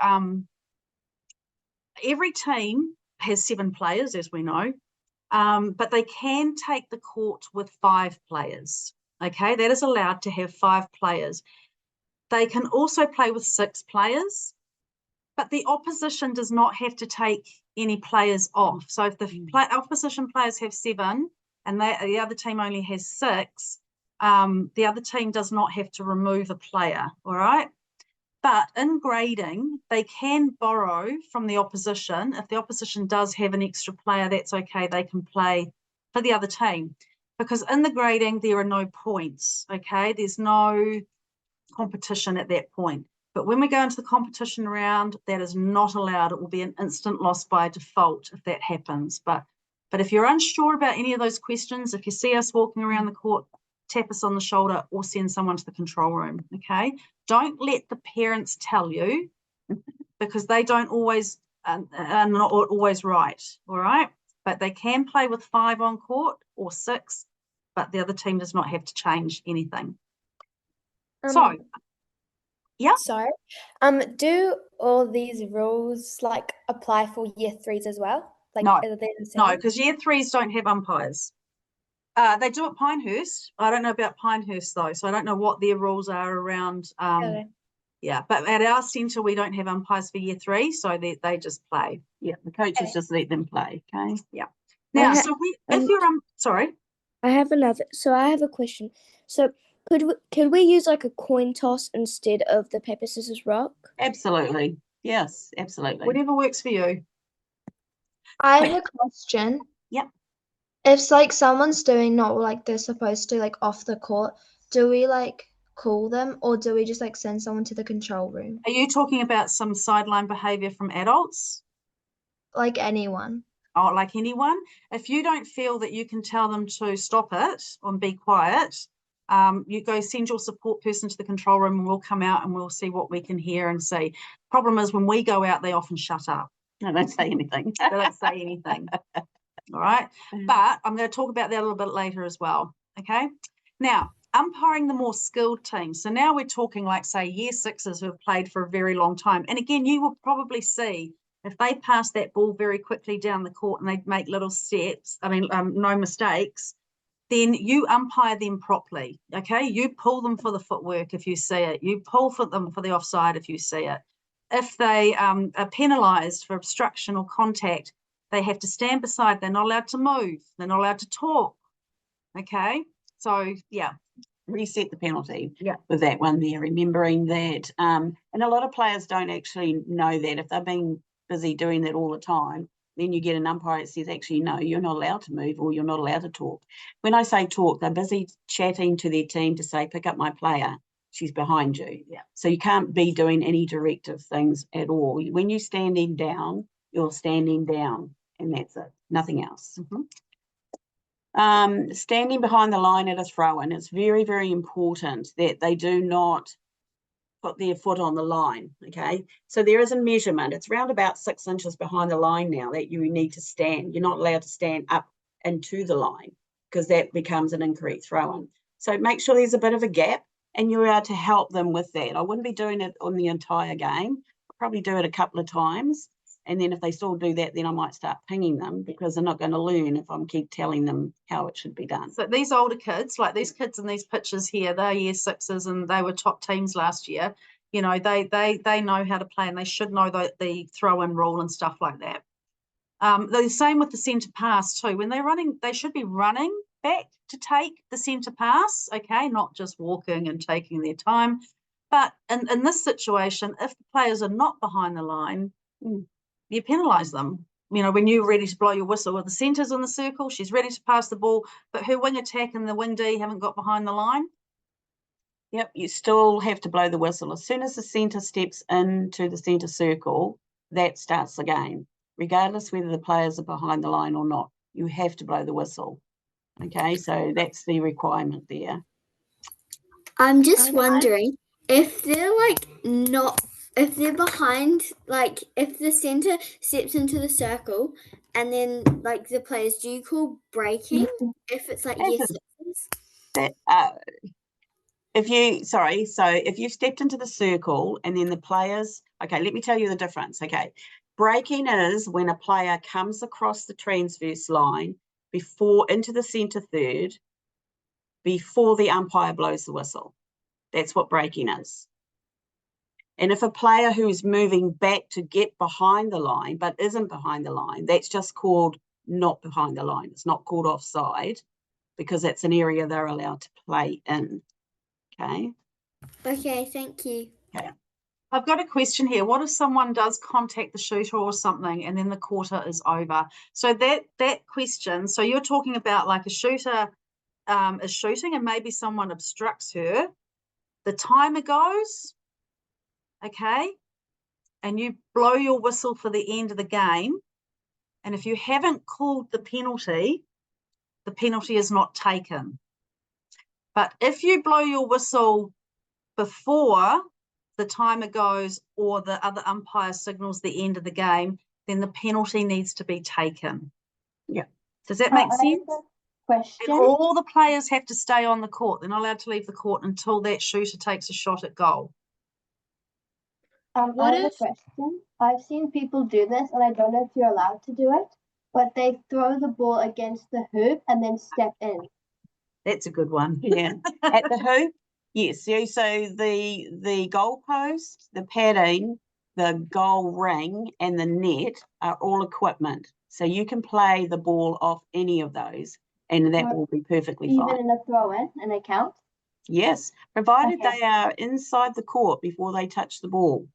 every team has 7 players, as we know, but they can take the court with 5 players. Okay, that is allowed to have 5 players. They can also play with 6 players, but the opposition does not have to take any players off. So if the opposition players have 7 and the other team only has 6, the other team does not have to remove a player, all right? But in grading, they can borrow from the opposition. If the opposition does have an extra player, that's okay. They can play for the other team. Because in the grading, there are no points, okay? There's no competition at that point. But when we go into the competition round, that is not allowed. It will be an instant loss by default if that happens. But if you're unsure about any of those questions, if you see us walking around the court, tap us on the shoulder or send someone to the control room, okay? Don't let the parents tell you because they don't always, are not always right, all right? But they can play with 5 on court or 6, but the other team does not have to change anything. So, yeah. Sorry. Do all these rules like apply for year 3s as well? Like, No, are they the same? no, because year 3s don't have umpires. They do at Pinehurst. I don't know about Pinehurst though, so I don't know what their rules are around. Okay. Yeah, but at our centre we don't have umpires for year 3, so they just play. Yeah, the coaches just let them play. Okay. Yeah. Now, ha- so if you're sorry. I have a question. So could we use like a coin toss instead of the paper, scissors, rock? Absolutely. Yes, absolutely. Whatever works for you. I have a question. Yep. If like someone's doing not like they're supposed to, like off the court, do we like call them or do we just like send someone to the control room? Are you talking about some sideline behaviour from adults? Like anyone. Oh, like anyone? If you don't feel that you can tell them to stop it and be quiet, you go send your support person to the control room and we'll come out and we'll see what we can hear and see. Problem is when we go out, they often shut up. No, don't say anything. They don't say anything. All right. But I'm going to talk about that a little bit later as well. Okay. Now, umpiring the more skilled teams. So now we're talking like, say, year 6s who have played for a very long time. And again, you will probably see if they pass that ball very quickly down the court and they make little steps, no mistakes, then you umpire them properly, okay? You pull them for the footwork if you see it. You pull for them for the offside if you see it. If they are penalised for obstruction or contact, they have to stand beside. They're not allowed to move. They're not allowed to talk, okay? So, yeah. Reset the penalty with that one there, remembering that. And a lot of players don't actually know that. If they've been busy doing that all the time, then you get an umpire that says, actually, no, you're not allowed to move or you're not allowed to talk. When I say talk, they're busy chatting to their team to say, pick up my player. She's behind you. Yeah. So you can't be doing any directive things at all. When you're standing down, you're standing down and that's it, nothing else. Standing behind the line at a throw-in, it's very, very important that they do not put their foot on the line, okay? So there is a measurement. It's around about 6 inches behind the line now that you need to stand. You're not allowed to stand up into the line because that becomes an incorrect throw-in. So make sure there's a bit of a gap and you're able to help them with that. I wouldn't be doing it on the entire game. I'll probably do it a couple of times. And then if they still do that, then I might start pinging them because they're not going to learn if I'm keep telling them how it should be done. So these older kids, like these kids in these pictures here, they're year 6s and they were top teams last year. You know, they know how to play and they should know the throw-in rule and stuff like that. The same with the centre pass too. When they're running, they should be running back to take the centre pass, okay, not just walking and taking their time. But in this situation, if the players are not behind the line, you penalise them. You know, when you're ready to blow your whistle, the centre's in the circle, she's ready to pass the ball, but her wing attack and the wing D haven't got behind the line. Yep, you still have to blow the whistle. As soon as the centre steps into the centre circle, that starts the game. Regardless whether the players are behind the line or not, you have to blow the whistle. Okay, so that's the requirement there. I'm just wondering if they're if they're behind, like if the centre steps into the circle and then like the players, do you call breaking if it's like yes? If you stepped into the circle and then the players, okay, let me tell you the difference. Okay, breaking is when a player comes across the transverse line into the centre third before the umpire blows the whistle. That's what breaking is. And if a player who's moving back to get behind the line but isn't behind the line, that's just called not behind the line. It's not called offside. because that's an area they're allowed to play in. Okay. Okay, thank you. Okay. I've got a question here. What if someone does contact the shooter or something and then the quarter is over? So that question, so you're talking about like a shooter is shooting and maybe someone obstructs her. The timer goes, okay, and you blow your whistle for the end of the game. And if you haven't called the penalty is not taken. But if you blow your whistle before the timer goes or the other umpire signals the end of the game, then the penalty needs to be taken. Yeah. Does that make sense? Question. And all the players have to stay on the court. They're not allowed to leave the court until that shooter takes a shot at goal. I have a question. I've seen people do this, and I don't know if you're allowed to do it, but they throw the ball against the hoop and then step in. That's a good one. Yeah. At the hoop, yes. So the goal post, the padding, the goal ring, and the net are all equipment. So you can play the ball off any of those, and that will be perfectly fine. Even in a throw-in, and they count? Yes, provided Okay. they are inside the court before they touch the ball.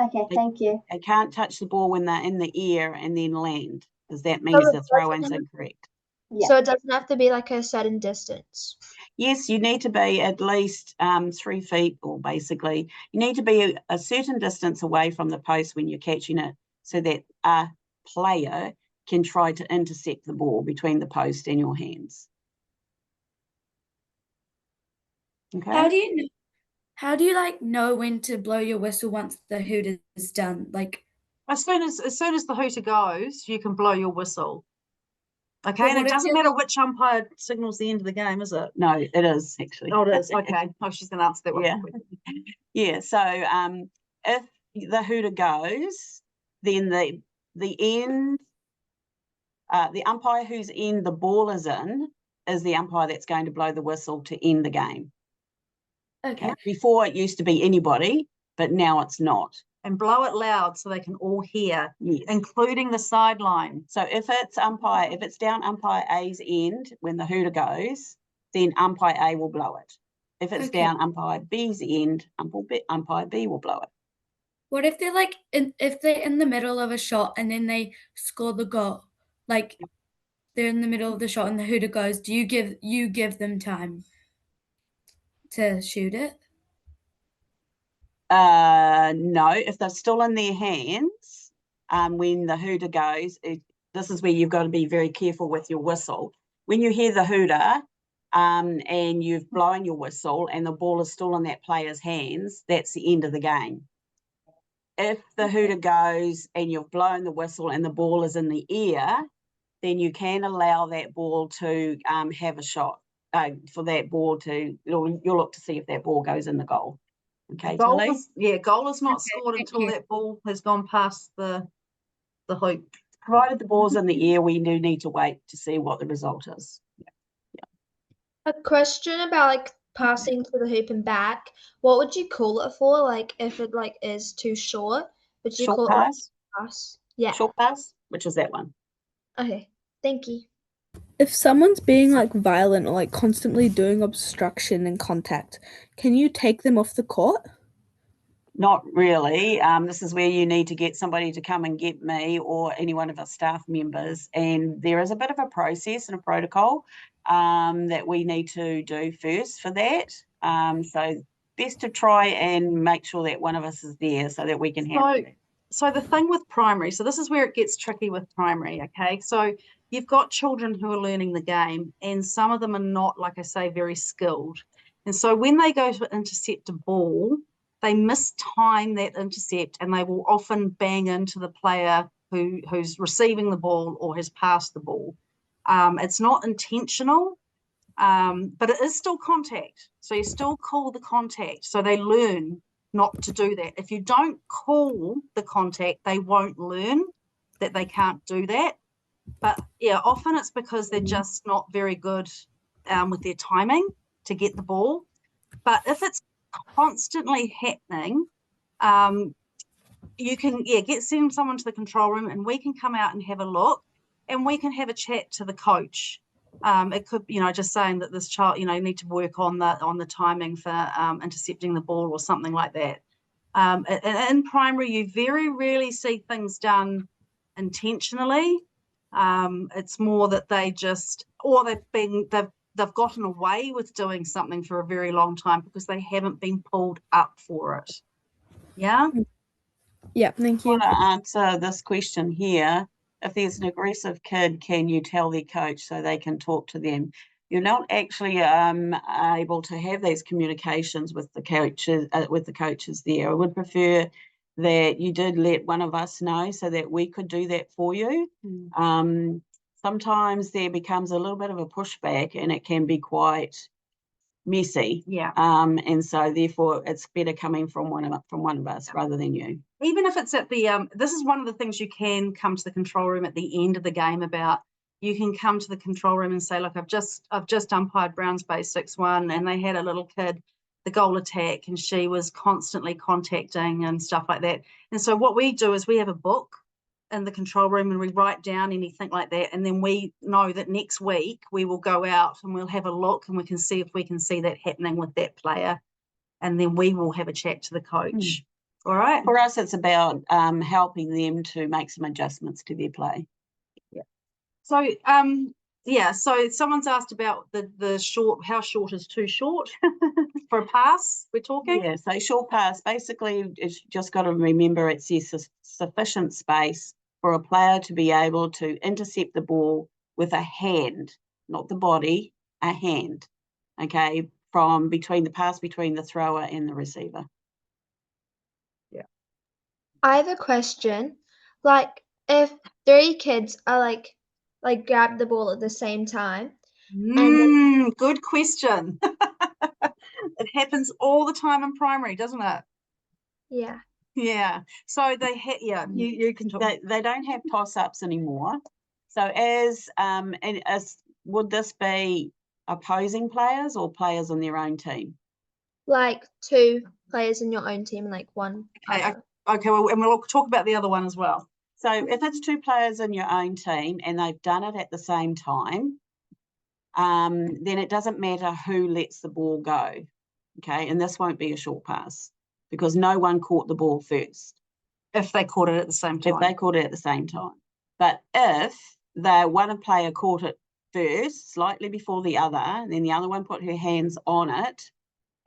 Okay, thank you. They can't touch the ball when they're in the air and then land, because that means the throw-in's incorrect. Yeah. So it doesn't have to be like a certain distance. Yes, you need to be at least 3 feet, or basically, you need to be a certain distance away from the post when you're catching it, so that a player can try to intercept the ball between the post and your hands. Okay. How do you like know when to blow your whistle once the hoot is done? Like As soon as the hooter goes, you can blow your whistle. Okay, But and what it if doesn't you're- matter which umpire signals the end of the game, is it? No, it is actually. Oh, it is. Okay. Oh, she's going to answer that one. Yeah. Yeah. So if the hooter goes, then the end, the umpire whose end the ball is in is the umpire that's going to blow the whistle to end the game. Okay. Before it used to be anybody, but now it's not. And blow it loud so they can all hear, Yes. including the sideline. So if it's down umpire A's end when the hooter goes, then umpire A will blow it. If it's Okay. down umpire B's end, umpire B will blow it. What if they're like if they're in the middle of a shot and then they score the goal? Like they're in the middle of the shot and the hooter goes, do you give them time to shoot it? No, if they're still in their hands, when the hooter goes, this is where you've got to be very careful with your whistle. When you hear the hooter, and you've blown your whistle and the ball is still in that player's hands, that's the end of the game. If the hooter goes and you've blown the whistle and the ball is in the air, then you can allow that ball to have a shot, for that ball to, you'll look to see if that ball goes in the goal. Okay, Goal Tilly? is not Okay, scored thank until you. that ball has gone past the hoop. Provided the ball's in the air, we do need to wait to see what the result is. A question about like passing to the hoop and back. What would you call it for? Like if it like is too short, would you Short call pass? it pass? Yeah. Short pass, which is that one. Okay. Thank you. If someone's being like violent or like constantly doing obstruction and contact, can you take them off the court? Not really. This is where you need to get somebody to come and get me or any one of our staff members. And there is a bit of a process and a protocol that we need to do first for that. So best to try and make sure that one of us is there so that we can handle it. So the thing with primary, so this is where it gets tricky with primary, okay? So you've got children who are learning the game and some of them are not, like I say, very skilled. And so when they go to intercept a ball, they mistime that intercept and they will often bang into the player who's receiving the ball or has passed the ball. It's not intentional, but it is still contact. So you still call the contact. So they learn not to do that. If you don't call the contact, they won't learn that they can't do that. But yeah, often it's because they're just not very good with their timing to get the ball. But if it's constantly happening, you can send someone to the control room and we can come out and have a look and we can have a chat to the coach It could, just saying that this child, need to work on the timing for intercepting the ball or something like that. In primary, you very rarely see things done intentionally. It's more that they just, or they've gotten away with doing something for a very long time because they haven't been pulled up for it. Yeah. Yeah, thank I you. want to answer this question here. If there's an aggressive kid, can you tell their coach so they can talk to them? You're not actually able to have these communications with the coaches there. I would prefer that you did let one of us know so that we could do that for you. Sometimes there becomes a little bit of a pushback and it can be quite messy. Yeah. And so therefore it's better coming from one of us rather than you. Even if it's at the this is one of the things you can come to the control room at the end of the game about. You can come to the control room and say, look, I've just umpired Browns Bay 6-1, and they had a little kid, the goal attack, and she was constantly contacting and stuff like that. And so what we do is we have a book in the control room and we write down anything like that, and then we know that next week we will go out and we'll have a look and we can see if we can see that happening with that player, and then we will have a chat to the coach. All right. For us, it's about helping them to make some adjustments to their play. Yeah. So so someone's asked about the short, how short is too short for a pass, we're talking? Yeah, so short pass, basically it's just got to remember it's sufficient space for a player to be able to intercept the ball with a hand, not the body, a hand, okay, from between the thrower and the receiver. Yeah. I have a question. Like, if 3 kids are like grab the ball at the same time. Good question. It happens all the time in primary, doesn't it? Yeah. Yeah. So you can talk. They don't have toss-ups anymore. So as would this be opposing players or players on their own team? Like 2 players in your own team and like 1 other. Okay, well, and we'll talk about the other one as well. So if it's 2 players in your own team and they've done it at the same time, then it doesn't matter who lets the ball go, okay? And this won't be a short pass because no one caught the ball first. If they caught it at the same time. If they caught it at the same time. But if one player caught it first, slightly before the other, and then the other one put her hands on it,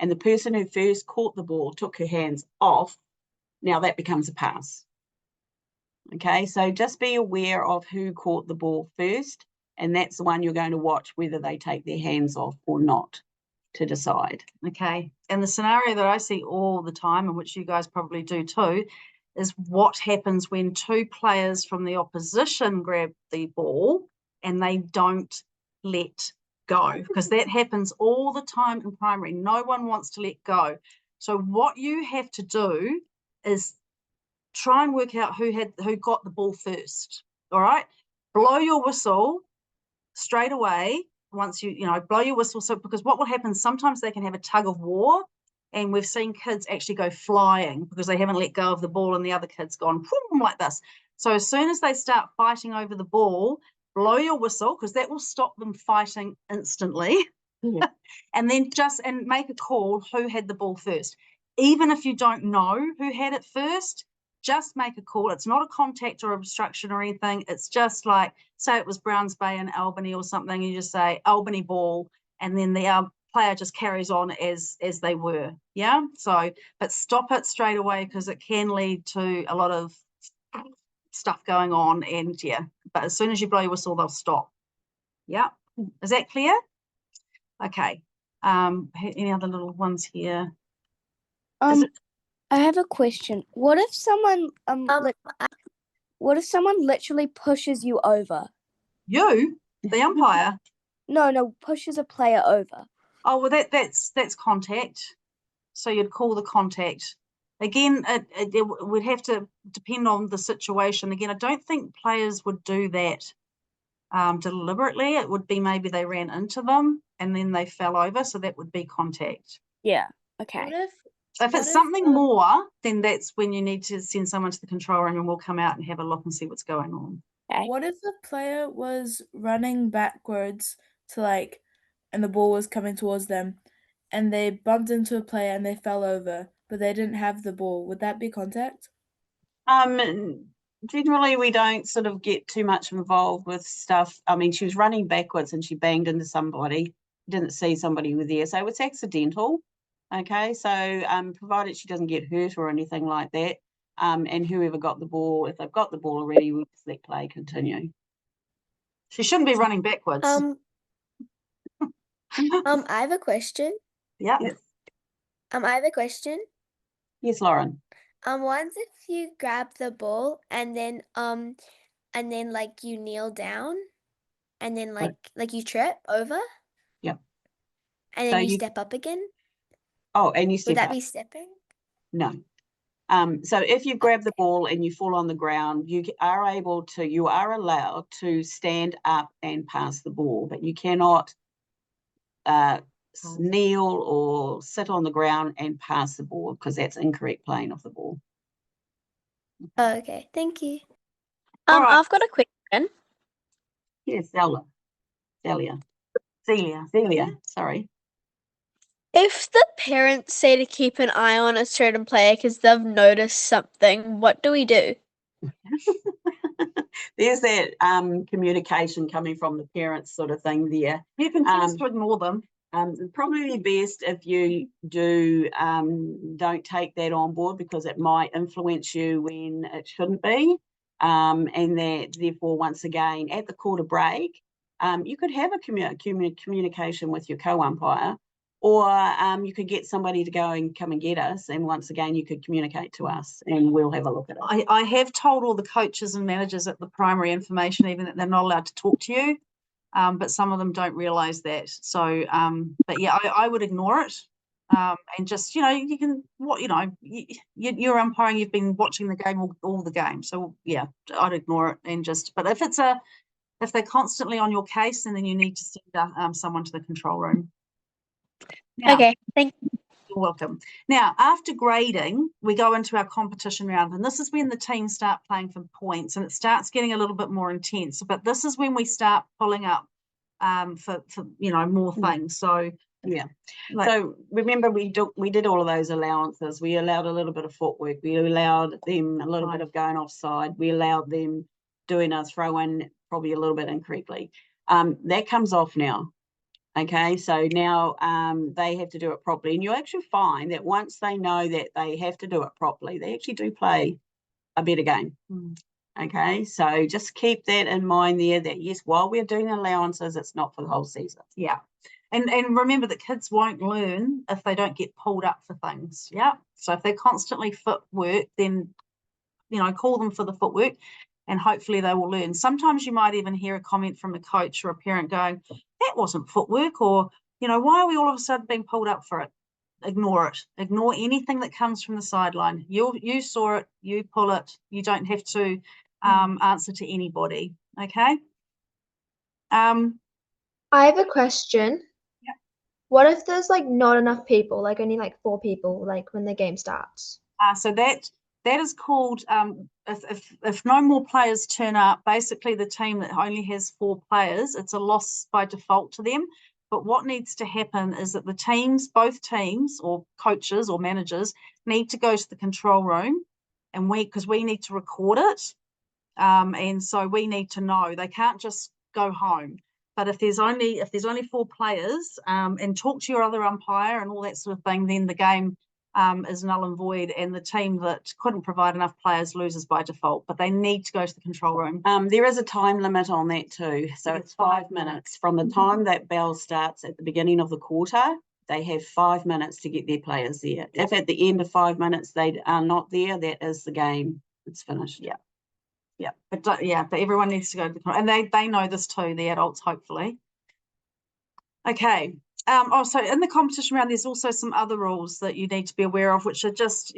and the person who first caught the ball took her hands off, now that becomes a pass. Okay, so just be aware of who caught the ball first, and that's the one you're going to watch whether they take their hands off or not to decide. Okay, and the scenario that I see all the time, and which you guys probably do too, is what happens when 2 players from the opposition grab the ball and they don't let go, because that happens all the time in primary. No one wants to let go. So what you have to do is try and work out who got the ball first. All right, blow your whistle straight away once you blow your whistle. So because what will happen, sometimes they can have a tug of war, and we've seen kids actually go flying because they haven't let go of the ball and the other kid's gone like this. So as soon as they start fighting over the ball, blow your whistle, because that will stop them fighting instantly. Yeah. And then and make a call who had the ball first. Even if you don't know who had it first, just make a call. It's not a contact or obstruction or anything. It's just like, say it was Browns Bay and Albany or something, you just say Albany ball, and then the player just carries on as they were. Yeah. So, but stop it straight away, because it can lead to a lot of stuff going on. And yeah, but as soon as you blow your whistle, they'll stop. Yeah. Is that clear? Okay. Any other little ones here? I have a question. What if someone what if someone literally pushes you over? You, the umpire? No, pushes a player over. Oh, well, that's contact. So you'd call the contact. Again, it would have to depend on the situation. Again, I don't think players would do that deliberately. It would be maybe they ran into them and then they fell over, so that would be contact. Yeah. Okay. If it's something more, then that's when you need to send someone to the control room, and we'll come out and have a look and see what's going on. Okay. What if the player was running backwards So like, and the ball was coming towards them, and they bumped into a player and they fell over, but they didn't have the ball. Would that be contact? Generally we don't sort of get too much involved with stuff. I mean, she was running backwards and she banged into somebody, didn't see somebody with there, so it's accidental. Okay, so provided she doesn't get hurt or anything like that, and whoever got the ball, if they've got the ball already, we just let play continue. She shouldn't be running backwards. I have a question. Yeah. Yes. I have a question. Yes, Lauren. Once if you grab the ball and then like you kneel down and then like you trip over. Yep. And then you step up again. Oh, and you step Would that up. be stepping? No. So if you grab the ball and you fall on the ground, you are allowed to stand up and pass the ball, but you cannot kneel or sit on the ground and pass the ball, because that's incorrect playing of the ball. Oh, okay, thank you. All right. I've got a question. Yes, Celia, sorry. If the parents say to keep an eye on a certain player because they've noticed something, what do we do? There's that communication coming from the parents sort of thing there. You can choose to ignore them. Probably best if you do don't take that on board, because it might influence you when it shouldn't be, and that therefore once again at the quarter break you could have a communication with your co-umpire, or you could get somebody to go and come and get us, and once again you could communicate to us and we'll have a look at it. I have told all the coaches and managers at the Primary Information even that they're not allowed to talk to you, but some of them don't realise that. So, but yeah, I would ignore it, and just, you can, you're umpiring, you've been watching the game all the game, so yeah, I'd ignore it and just. But if they're constantly on your case, and then you need to send someone to the control room. Now, Okay, thank you. you're welcome. Now, after grading, we go into our competition round, and this is when the teams start playing for points, and it starts getting a little bit more intense. But this is when we start pulling up for more things. So yeah, so remember we did all of those allowances. We allowed a little bit of footwork. We allowed them a little bit of going offside. We allowed them doing a throw in probably a little bit incorrectly. That comes off now. Okay, so now they have to do it properly, and you actually find that once they know that they have to do it properly, they actually do play a better game. Okay, so just keep that in mind there, that yes, while we're doing allowances, it's not for the whole season. Yeah, and remember that kids won't learn if they don't get pulled up for things. Yeah, so if they're constantly footwork, then call them for the footwork, and hopefully they will learn. Sometimes you might even hear a comment from a coach or a parent going, that wasn't footwork, or why are we all of a sudden being pulled up for it? Ignore it. Ignore anything that comes from the sideline. You saw it, you pull it. You don't have to answer to anybody. Okay. I have a question. Yeah. What if there's not enough people, only 4 people, when the game starts? So that is called, if no more players turn up, basically the team that only has 4 players, it's a loss by default to them. But what needs to happen is that both teams or coaches or managers need to go to the control room, and because we need to record it. And so we need to know. They can't just go home. But if there's only 4 players, and talk to your other umpire and all that sort of thing, then the game is null and void, and the team that couldn't provide enough players loses by default. But they need to go to the control room. There is a time limit on that too, so it's 5 minutes from the time that bell starts at the beginning of the quarter. They have 5 minutes to get their players there. If at the end of 5 minutes they are not there, that is the game. It's finished. Yeah, but everyone needs to go to the control, and they know this too, the adults, hopefully. Okay. So in the competition round, there's also some other rules that you need to be aware of, which are just,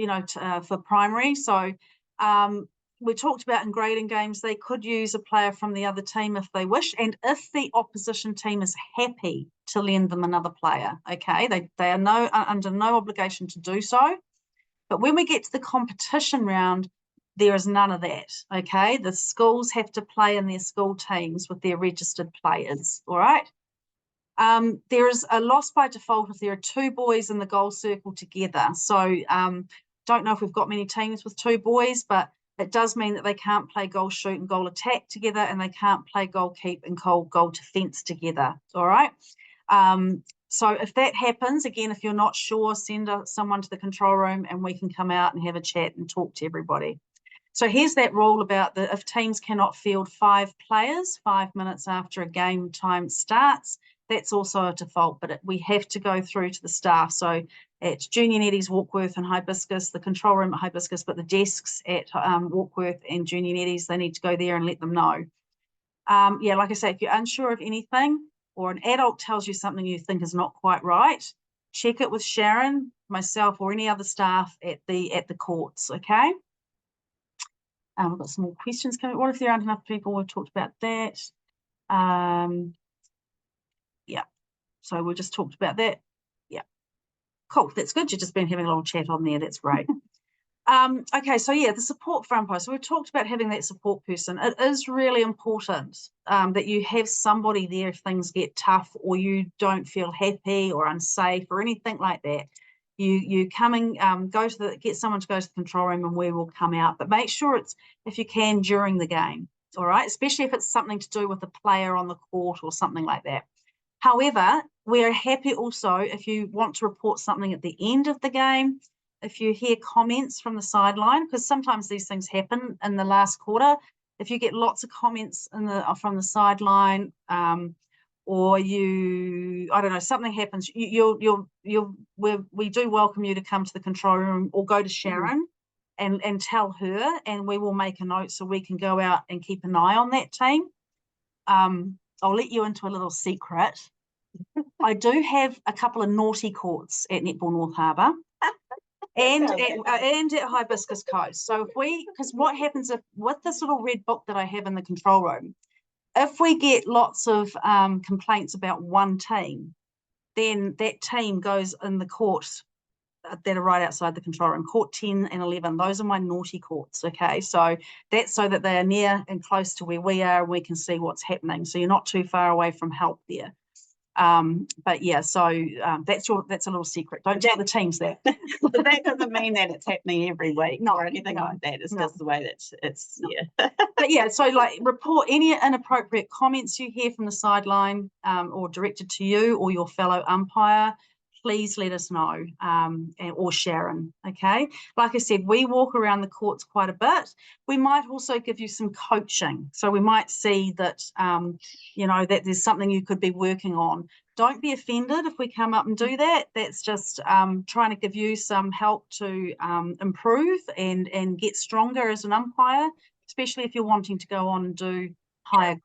for primary. So we talked about in grading games, they could use a player from the other team if they wish, and if the opposition team is happy to lend them another player. Okay, they are under no obligation to do so. But when we get to the competition round, there is none of that. Okay, the schools have to play in their school teams with their registered players. All right. There is a loss by default if there are 2 boys in the goal circle together. So don't know if we've got many teams with 2 boys, but it does mean that they can't play goal shoot and goal attack together, and they can't play goal keep and goal defense together. All right. So if that happens, again, if you're not sure, send someone to the control room and we can come out and have a chat and talk to everybody. So here's that rule about if teams cannot field 5 players 5 minutes after a game time starts, that's also a default, but we have to go through to the staff. So at Junior Netties, Warkworth and Hibiscus, the control room at Hibiscus, but the desks at Warkworth and Junior Netties, they need to go there and let them know. Yeah, like I say, if you're unsure of anything or an adult tells you something you think is not quite right, check it with Sharon, myself, or any other staff at the courts, okay? We've got some more questions coming. What if there aren't enough people? We've talked about that. Yeah, so we just talked about that. Yeah, cool. That's good. You've just been having a little chat on there. That's great. Okay, so yeah, the support for umpires. So we've talked about having that support person. It is really important that you have somebody there if things get tough or you don't feel happy or unsafe or anything like that. You come and get someone to go to the control room and we will come out. But make sure it's, if you can, during the game. All right, especially if it's something to do with a player on the court or something like that. However, we're happy also if you want to report something at the end of the game, if you hear comments from the sideline, because sometimes these things happen in the last quarter. If you get lots of comments from the sideline, or I don't know, something happens, we do welcome you to come to the control room or go to Sharon and tell her, and we will make a note so we can go out and keep an eye on that team. I'll let you into a little secret. I do have a couple of naughty courts at Netball North Harbour and at Hibiscus Coast. So because what happens with this little red book that I have in the control room, if we get lots of complaints about one team, then that team goes in the courts that are right outside the control room, court 10 and 11. Those are my naughty courts, okay? So that's so that they are near and close to where we are and we can see what's happening. So you're not too far away from help there. But yeah, so that's a little secret. Don't tell the teams that. But that doesn't mean that it's happening every week or anything like that. It's just the way that it's yeah. But yeah, so like report any inappropriate comments you hear from the sideline or directed to you or your fellow umpire. Please let us know, or Sharon, okay? Like I said, we walk around the courts quite a bit. We might also give you some coaching. So we might see that, that there's something you could be working on. Don't be offended if we come up and do that. That's just trying to give you some help to improve and get stronger as an umpire, especially if you're wanting to go on and do higher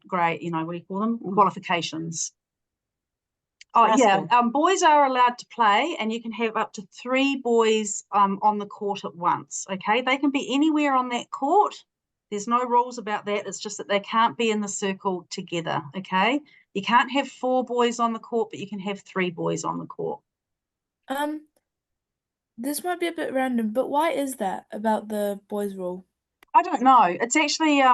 grade, what do you call them? Qualifications. Oh, yeah. Boys are allowed to play, and you can have up to 3 boys on the court at once, okay? They can be anywhere on that court. There's no rules about that. It's just that they can't be in the circle together, okay? You can't have 4 boys on the court, but you can have 3 boys on the court. This might be a bit random, but why is that about the boys' rule? I don't know. It's actually a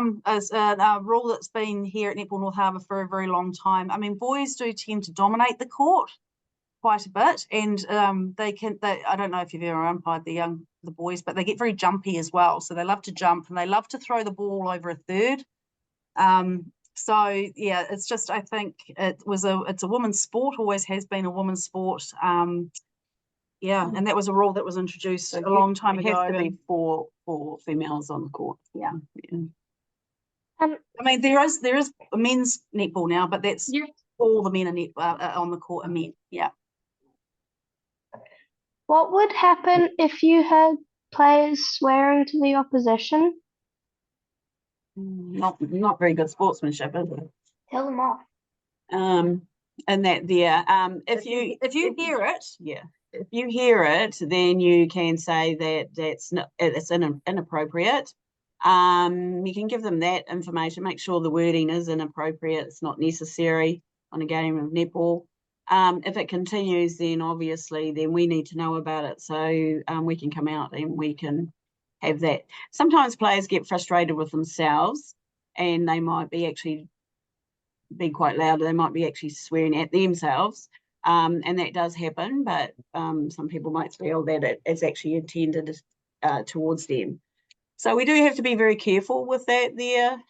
rule that's been here at Netball North Harbour for a very long time. I mean, boys do tend to dominate the court quite a bit, and I don't know if you've ever umpired the boys, but they get very jumpy as well. So they love to jump and they love to throw the ball over a third. So yeah, it's just, I think it's a women's sport, always has been a women's sport. Yeah, and that was a rule that was introduced a long time ago. It has to be 4 females on the court. Yeah. I mean, there is a men's netball now, but that's all the men are on the court are men. Yeah. What would happen if you had players swearing to the opposition? Not very good sportsmanship, is it? Tell them off. And that there, if you hear it, if you hear it, then you can say that it's inappropriate. You can give them that information. Make sure the wording is inappropriate. It's not necessary on a game of netball. If it continues, then obviously, then we need to know about it so we can come out and we can have that. Sometimes players get frustrated with themselves, and they might be actually be quite loud. They might be actually swearing at themselves. And that does happen, but some people might feel that it's actually intended towards them. So we do have to be very careful with that there,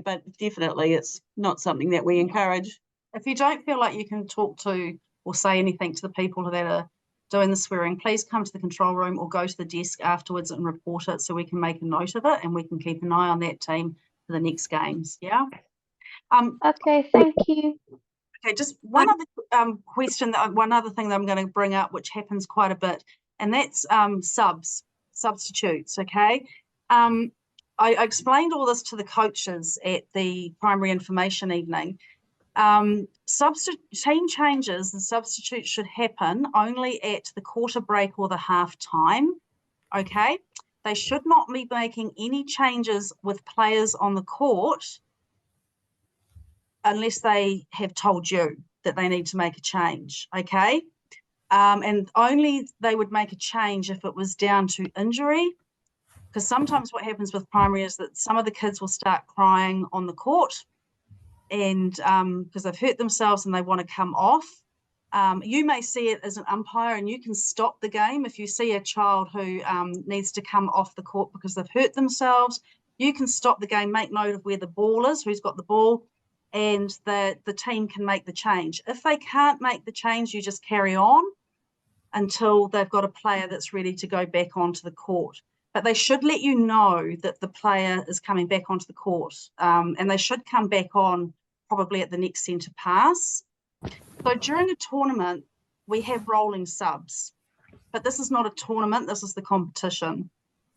but definitely it's not something that we encourage. If you don't feel like you can talk to or say anything to the people that are doing the swearing, please come to the control room or go to the desk afterwards and report it so we can make a note of it and we can keep an eye on that team for the next games. Yeah. Okay, thank you. Okay, just one other question, one other thing that I'm going to bring up, which happens quite a bit, and that's substitutes. Okay. I explained all this to the coaches at the primary information evening. Team changes and substitutes should happen only at the quarter break or the half time. Okay. They should not be making any changes with players on the court unless they have told you that they need to make a change, okay? And only they would make a change if it was down to injury, because sometimes what happens with primary is that some of the kids will start crying on the court and because they've hurt themselves and they want to come off. You may see it as an umpire and you can stop the game. If you see a child who needs to come off the court because they've hurt themselves, you can stop the game, make note of where the ball is, who's got the ball, and the team can make the change. If they can't make the change, you just carry on until they've got a player that's ready to go back onto the court. But they should let you know that the player is coming back onto the court, and they should come back on probably at the next centre pass. So during a tournament, we have rolling subs, but this is not a tournament, this is the competition.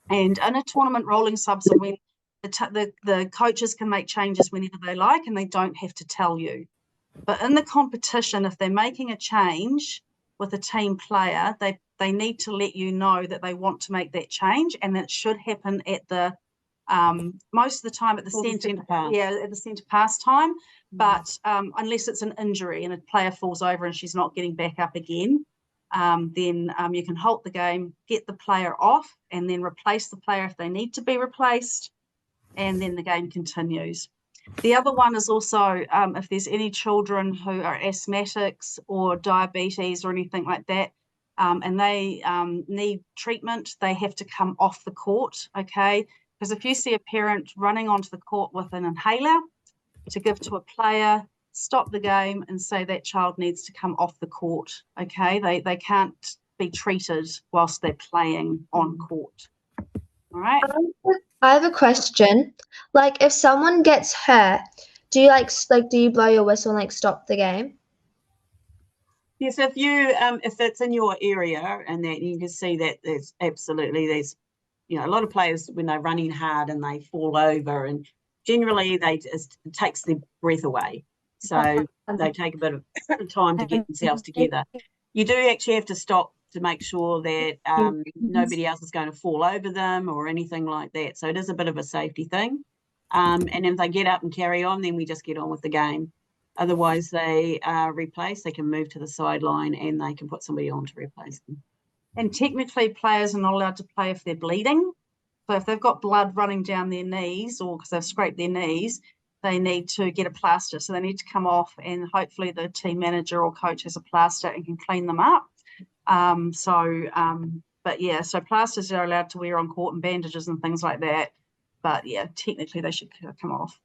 And in a tournament, rolling subs are when the coaches can make changes whenever they like and they don't have to tell you. But in the competition, if they're making a change with a team player, they need to let you know that they want to make that change, and that should happen at the most of the time at the centre pass. Yeah, at the centre pass time. But unless it's an injury and a player falls over and she's not getting back up again, then you can halt the game, get the player off, and then replace the player if they need to be replaced, and then the game continues. The other one is also if there's any children who are asthmatics or diabetes or anything like that, and they need treatment, they have to come off the court, okay? Because if you see a parent running onto the court with an inhaler to give to a player, stop the game and say that child needs to come off the court, okay? They can't be treated whilst they're playing on court. All right. I have a question. Like, if someone gets hurt, do you do you blow your whistle and stop the game? Yes, if it's in your area and that you can see that there's a lot of players when they're running hard and they fall over, and generally it takes their breath away. So they take a bit of time to get themselves together. You do actually have to stop to make sure that nobody else is going to fall over them or anything like that. So it is a bit of a safety thing. And if they get up and carry on, then we just get on with the game. Otherwise, they are replaced. They can move to the sideline and they can put somebody on to replace them. And technically, players are not allowed to play if they're bleeding. So if they've got blood running down their knees or because they've scraped their knees, they need to get a plaster. So they need to come off, and hopefully the team manager or coach has a plaster and can clean them up. But yeah, so plasters are allowed to wear on court and bandages and things like that. But yeah, technically they should come off.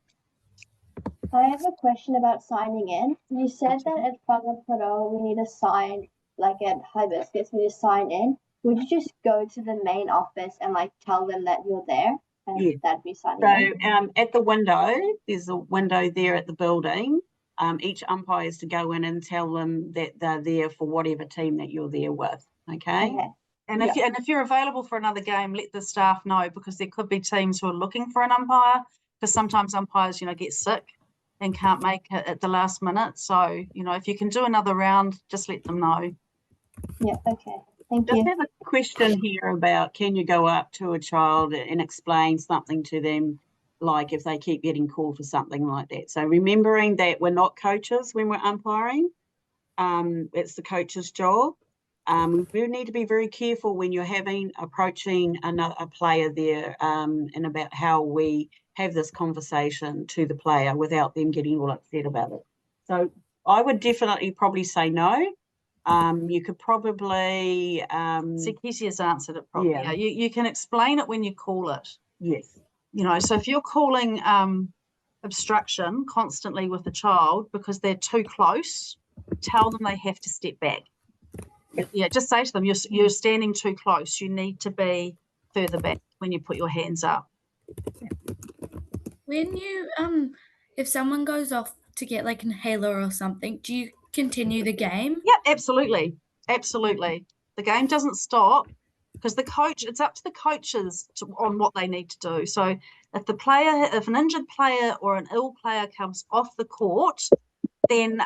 I have a question about signing in. You said that at Whakaparo we need to sign, like at Hibiscus, we need to sign in. Would you just go to the main office and tell them that you're there? And that'd be signing in? So at the window, there's a window there at the building. Each umpire is to go in and tell them that they're there for whatever team that you're there with. Okay. And if you're available for another game, let the staff know, because there could be teams who are looking for an umpire, because sometimes umpires, get sick and can't make it at the last minute. So, if you can do another round, just let them know. Yeah, okay. Thank you. Just have a question here about, can you go up to a child and explain something to them, like if they keep getting called for something like that? So remembering that we're not coaches when we're umpiring, it's the coach's job. We need to be very careful when you're approaching a player there, and about how we have this conversation to the player without them getting all upset about it. So I would definitely probably say no. You could probably See, Casey has answered it probably. Yeah. You can explain it when you call it. yes. You know, so if you're calling obstruction constantly with the child because they're too close, tell them they have to step back. Yeah, just say to them, you're standing too close. You need to be further back when you put your hands up. When you if someone goes off to get like an inhaler or something, do you continue the game? Yeah, absolutely. Absolutely. The game doesn't stop because it's up to the coaches on what they need to do. So if an injured player or an ill player comes off the court, then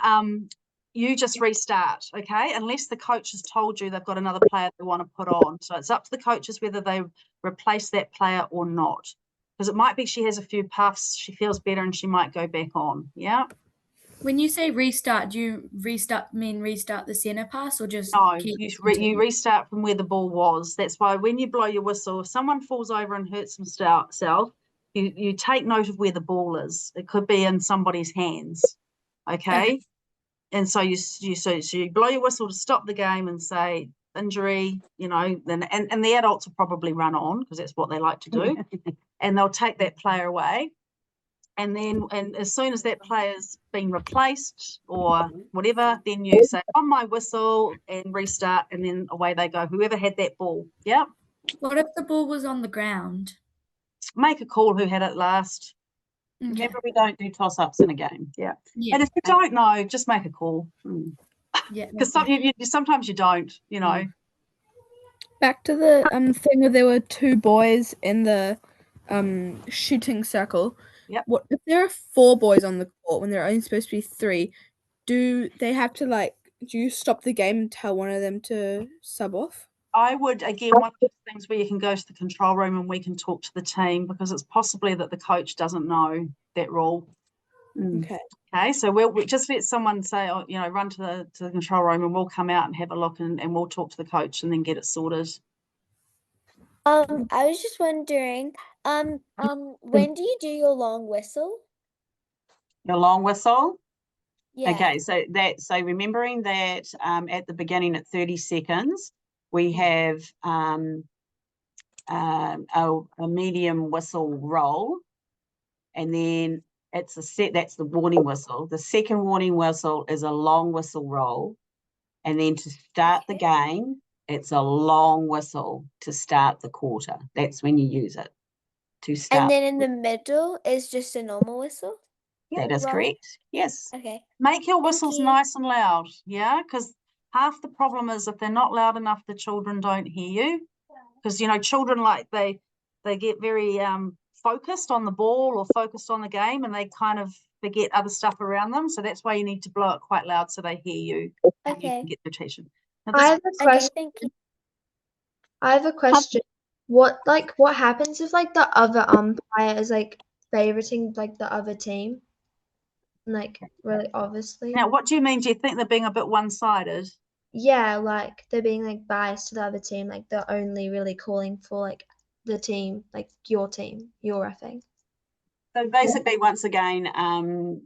you just restart, okay? Unless the coach has told you they've got another player they want to put on. So it's up to the coaches whether they replace that player or not. Because it might be she has a few puffs, she feels better, and she might go back on. Yeah. When you say restart, do you restart the center pass or just No, keep you restart from where the ball was. That's why when you blow your whistle, if someone falls over and hurts themselves, you take note of where the ball is. It could be in somebody's hands, okay? And so you blow your whistle to stop the game and say injury, you know, and the adults will probably run on because that's what they like to do, and they'll take that player away. And as soon as that player's been replaced or whatever, then you say on my whistle and restart, and then away they go. Whoever had that ball, yeah. What if the ball was on the ground? Make a call who had it last. Okay. Remember, we don't do toss-ups in a game. Yeah. Yeah. And if you don't know, just make a call. Yeah. Because sometimes you don't, you know. Back to the thing where there were two boys in the shooting circle. Yep. What if there are 4 boys on the court when there are only supposed to be 3? Do they have to do you stop the game and tell one of them to sub off? I would, again, one of the things where you can go to the control room and we can talk to the team, because it's possibly that the coach doesn't know that rule. Okay. Okay, so we'll just let someone say, oh, you know, run to the control room and we'll come out and have a look and we'll talk to the coach and then get it sorted. I was just wondering, when do you do your long whistle? Your long whistle. Yeah. Okay, so remembering that at the beginning at 30 seconds, we have a medium whistle roll, and then it's that's the warning whistle. The second warning whistle is a long whistle roll, and then to start the game, it's a long whistle to start the quarter. That's when you use it to start. And then in the middle is just a normal whistle? That is roll? correct. Yes. Okay. Make your whistles you. nice and loud, yeah, because half the problem is if they're not loud enough, the children don't hear you. Because, you know, children, like, they get very focused on the ball or focused on the game, and they kind of forget other stuff around them. So that's why you need to blow it quite loud so they hear you and you Okay. can get the attention. I have a Okay, question. thank you. I have a question. What happens if the other umpire is favoriting the other team? Really obviously. Now, what do you mean? Do you think they're being a bit one-sided? Yeah, they're being biased to the other team, they're only really calling for the team, your team, your reffing. So basically, once again,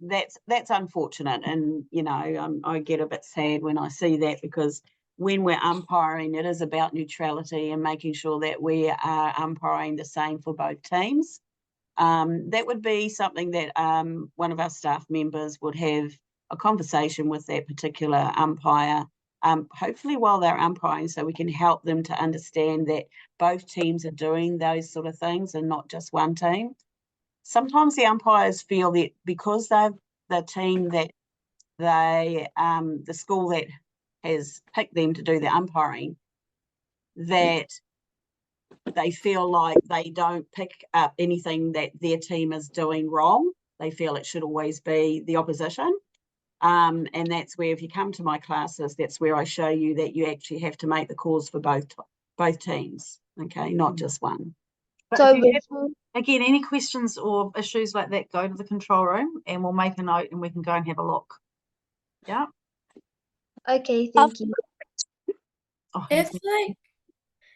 that's unfortunate, and you know, I get a bit sad when I see that, because when we're umpiring, it is about neutrality and making sure that we are umpiring the same for both teams. That would be something that one of our staff members would have a conversation with that particular umpire, hopefully while they're umpiring, so we can help them to understand that both teams are doing those sort of things and not just one team. Sometimes the umpires feel that because they're the team that the school that has picked them to do the umpiring, that they feel like they don't pick up anything that their team is doing wrong. They feel it should always be the opposition. And that's where, if you come to my classes, that's where I show you that you actually have to make the calls for both teams, okay, not just one. But So if you have, again, any questions or issues like that, go to the control room and we'll make a note and we can go and have a look. Yeah. okay, thank you. Oh,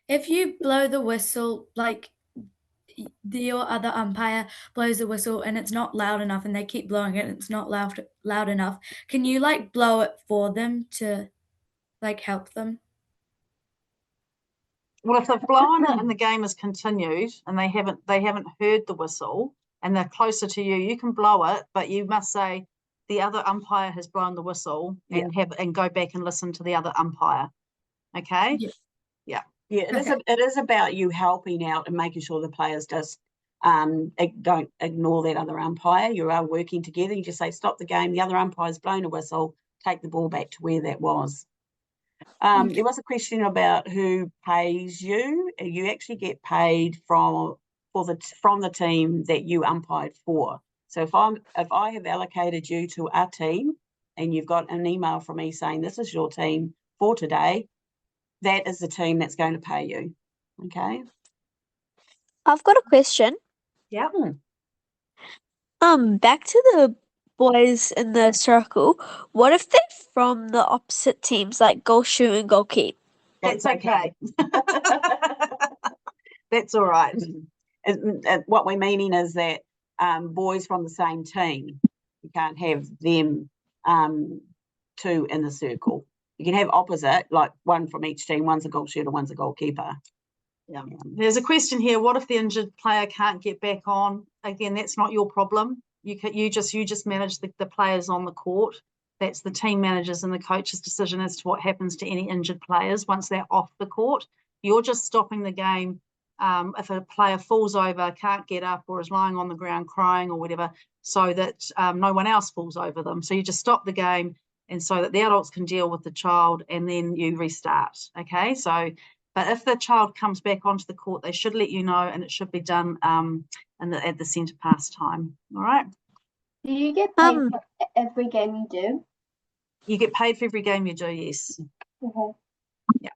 If you blow the whistle, your other umpire blows a whistle and it's not loud enough, and they keep blowing it and it's not loud enough, can you like blow it for them to like help them? Well, if they've blown it and the game has continued and they haven't heard the whistle and they're closer to you, you can blow it, but you must say the other umpire has blown the whistle and go back and listen to the other umpire. Okay? Yeah. Yeah, it is about you helping out and making sure the players just don't ignore that other umpire. You are working together. You just say, stop the game. The other umpire's blown a whistle. Take the ball back to where that was. There was a question about who pays you. You actually get paid from the team that you umpired for. So if I have allocated you to our team and you've got an email from me saying this is your team for today, that is the team that's going to pay you. Okay. I've got a question. Yeah. Back to the boys in the circle. What if they're from the opposite teams, like goal shoot and goal keep? That's okay. That's all right. What we're meaning is that boys from the same team, you can't have them two in the circle. You can have opposite, like one from each team. One's a goal shooter, one's a goalkeeper. Yeah. There's a question here. What if the injured player can't get back on? Again, that's not your problem. You just manage the players on the court. That's the team managers and the coach's decision as to what happens to any injured players once they're off the court. You're just stopping the game if a player falls over, can't get up, or is lying on the ground crying or whatever, so that no one else falls over them. So you just stop the game, and so that the adults can deal with the child, and then you restart. Okay, so but if the child comes back onto the court, they should let you know, and it should be done at the centre pass time. All right. Do you get paid for every game you do? You get paid for every game you do, yes. Yeah.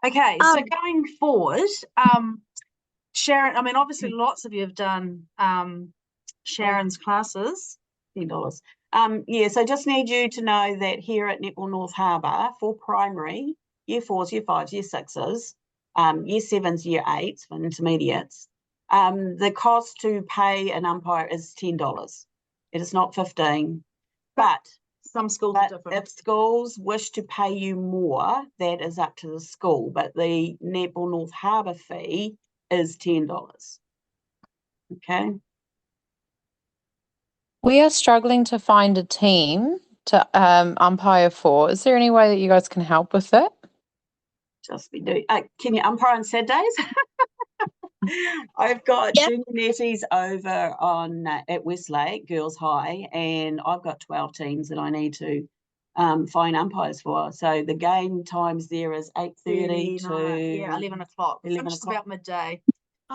Okay, so going forward, Sharon, I mean, obviously lots of you have done Sharon's classes. $10. Yeah, so just need you to know that here at Netball North Harbour, for primary, year 4s, year 5s, year 6s, year 7s, year 8s for intermediates, the cost to pay an umpire is $10. It is not 15, but some schools are different. If schools wish to pay you more, that is up to the school, but the Netball North Harbour fee is $10. Okay. We are struggling to find a team to umpire for. Is there any way that you guys can help with it? Just be doing. Can you umpire on Saturdays? I've got junior netties over on at Westlake Girls High, and I've got 12 teams that I need to find umpires for. So the game times there is 8:30 to 11 o'clock. 11 It's o'clock. about midday.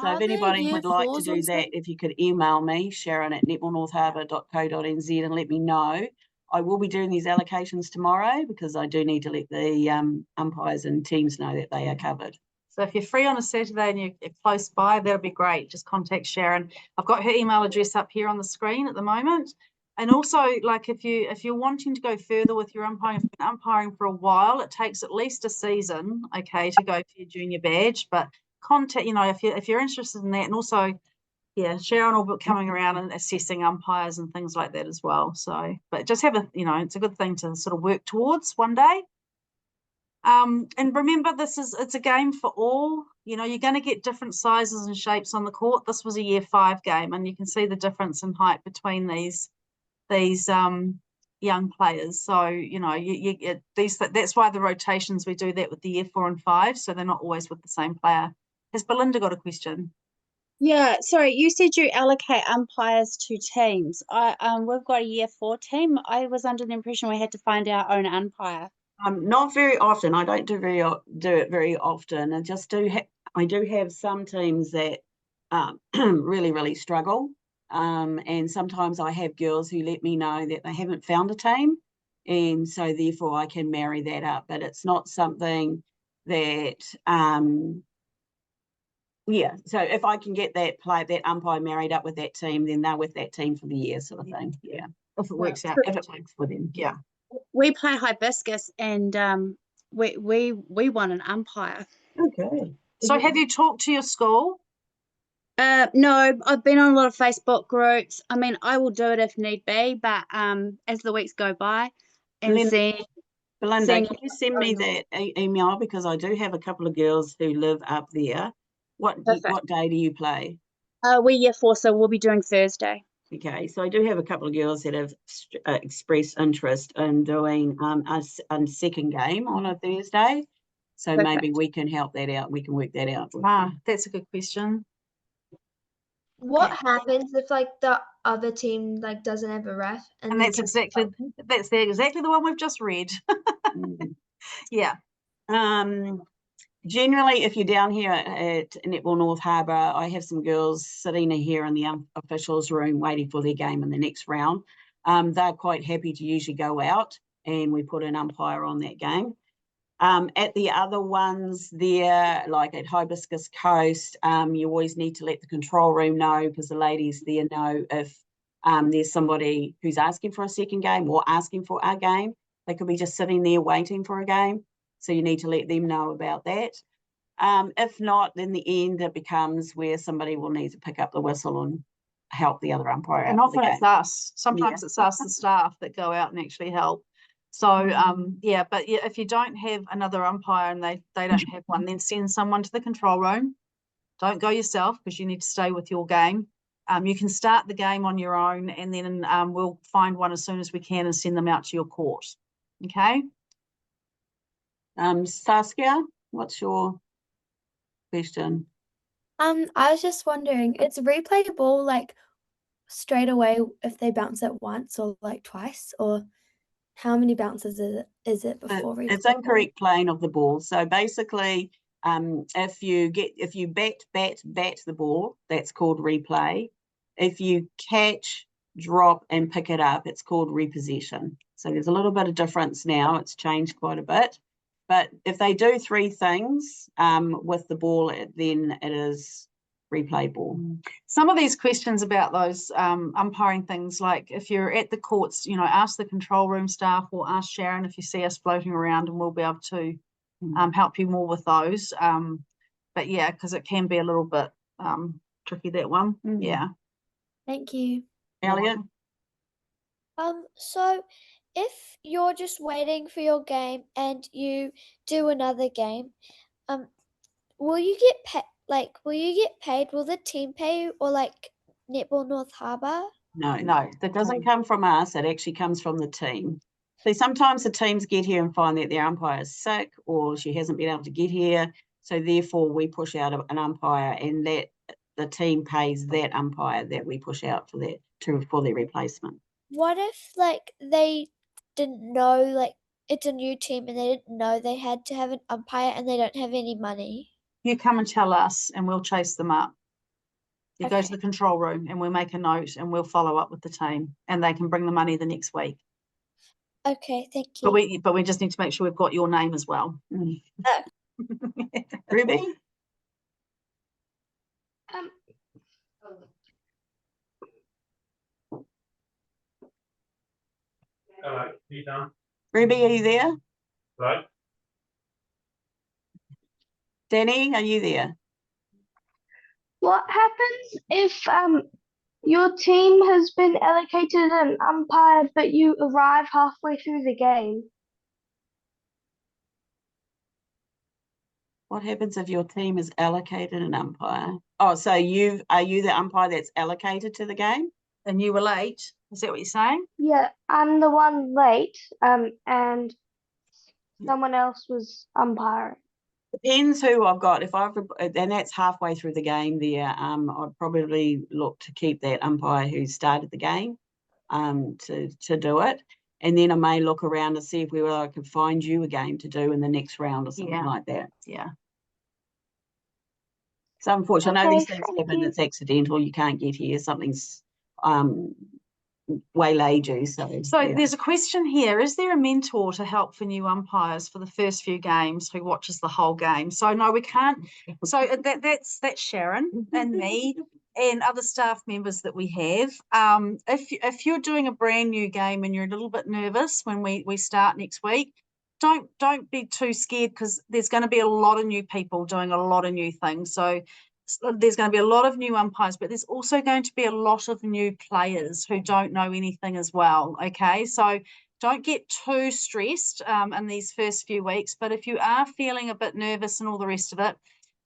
So if anybody would like to do that, if you could email me, sharon@netballnorthharbour.co.nz, and let me know. I will be doing these allocations tomorrow because I do need to let the umpires and teams know that they are covered. So if you're free on a Saturday and you're close by, that'll be great. Just contact Sharon. I've got her email address up here on the screen at the moment. And also, like if you're wanting to go further with your umpiring, if you've been umpiring for a while, it takes at least a season, okay, to go for your junior badge. But contact, if you're interested in that, and also, Sharon will be coming around and assessing umpires and things like that as well. So, but just have it's a good thing to sort of work towards one day. And remember, it's a game for all. You're going to get different sizes and shapes on the court. This was a year 5 game, and you can see the difference in height between these young players. So that's why the rotations, we do that with the year 4 and 5, so they're not always with the same player. Has Belinda got a question? Yeah, sorry, you said you allocate umpires to teams. We've got a year 4 team. I was under the impression we had to find our own umpire. Not very often. I don't do it very often. I just I do have some teams that really, really struggle. And sometimes I have girls who let me know that they haven't found a team, and so therefore I can marry that up. But it's not something that so if I can get that umpire married up with that team, then they're with that team for the year, sort of thing. Yeah. If it works out. If it works for them. Yeah. We play Hibiscus, and we want an umpire. Okay. So have you talked to your school? No, I've been on a lot of Facebook groups. I mean, I will do it if need be, but as the weeks go by and see. Belinda, seeing can you send me that email, because I do have a couple of girls who live up there. What day do you play? We're year 4, so we'll be doing Thursday. Okay, so I do have a couple of girls that have expressed interest in doing a second game on a Thursday. So maybe we can help that out. We can work that out. That's a good question. What happens if like the other team like doesn't have a ref And that's exactly the one we've just read. Yeah. Generally, if you're down here at Netball North Harbour, I have some girls sitting here in the officials room waiting for their game in the next round. They're quite happy to usually go out and we put an umpire on that game. At the other ones there, like at Hibiscus Coast, you always need to let the control room know, because the ladies there know if there's somebody who's asking for a second game or asking for a game. They could be just sitting there waiting for a game. So you need to let them know about that. If not, then the end it becomes where somebody will need to pick up the whistle and help the other umpire. And often it's us. Sometimes it's us, the staff, that go out and actually help. So but if you don't have another umpire and they don't have one, then send someone to the control room. Don't go yourself, because you need to stay with your game. You can start the game on your own, and then we'll find one as soon as we can and send them out to your court. Okay. Saskia, what's your question? I was just wondering, it's replay ball like straight away if they bounce it once or like twice, or how many bounces is it before replay? It's incorrect playing of the ball. So basically, if you bat the ball, that's called replay. If you catch, drop, and pick it up, it's called repossession. So there's a little bit of difference now. It's changed quite a bit. But if they do 3 things with the ball, then it is replay ball. Some of these questions about those umpiring things, like if you're at the courts, ask the control room staff or ask Sharon if you see us floating around, and we'll be able to help you more with those. But yeah, because it can be a little bit tricky, that one. Yeah. Thank you. Elliot? So if you're just waiting for your game and you do another game, will you get paid? Will you get paid? Will the team pay you, or like Netball North Harbour? No, that doesn't come from us. It actually comes from the team. So sometimes the teams get here and find that their umpire is sick or she hasn't been able to get here. So therefore we push out an umpire, and that the team pays that umpire that we push out for their replacement. What if they didn't know it's a new team and they didn't know they had to have an umpire and they don't have any money? You come and tell us and we'll chase them up. You go to the control room and we'll make a note and we'll follow up with the team, and they can bring the money the next week. Okay, thank you. But we just need to make sure we've got your name as well. Ruby? Hello, are you done? Ruby, are you there? Hello? Danny, are you there? What happens if your team has been allocated an umpire but you arrive halfway through the game? What happens if your team is allocated an umpire? Oh, so are you the umpire that's allocated to the game? And you were late? Is that what you're saying? Yeah, I'm the one late, and someone else was umpiring. Depends who I've got. And that's halfway through the game there, I'd probably look to keep that umpire who started the game to do it. And then I may look around to see if I can find you a game to do in the next round or something like that. Yeah. So unfortunately, I know these things happen. It's accidental. You can't get here. Something's waylaid you. So there's a question here. Is there a mentor to help for new umpires for the first few games who watches the whole game? So no, we can't. So that's Sharon and me and other staff members that we have. If you're doing a brand new game and you're a little bit nervous when we start next week, don't be too scared, because there's going to be a lot of new people doing a lot of new things. So there's going to be a lot of new umpires, but there's also going to be a lot of new players who don't know anything as well. Okay, so don't get too stressed in these first few weeks. But if you are feeling a bit nervous and all the rest of it,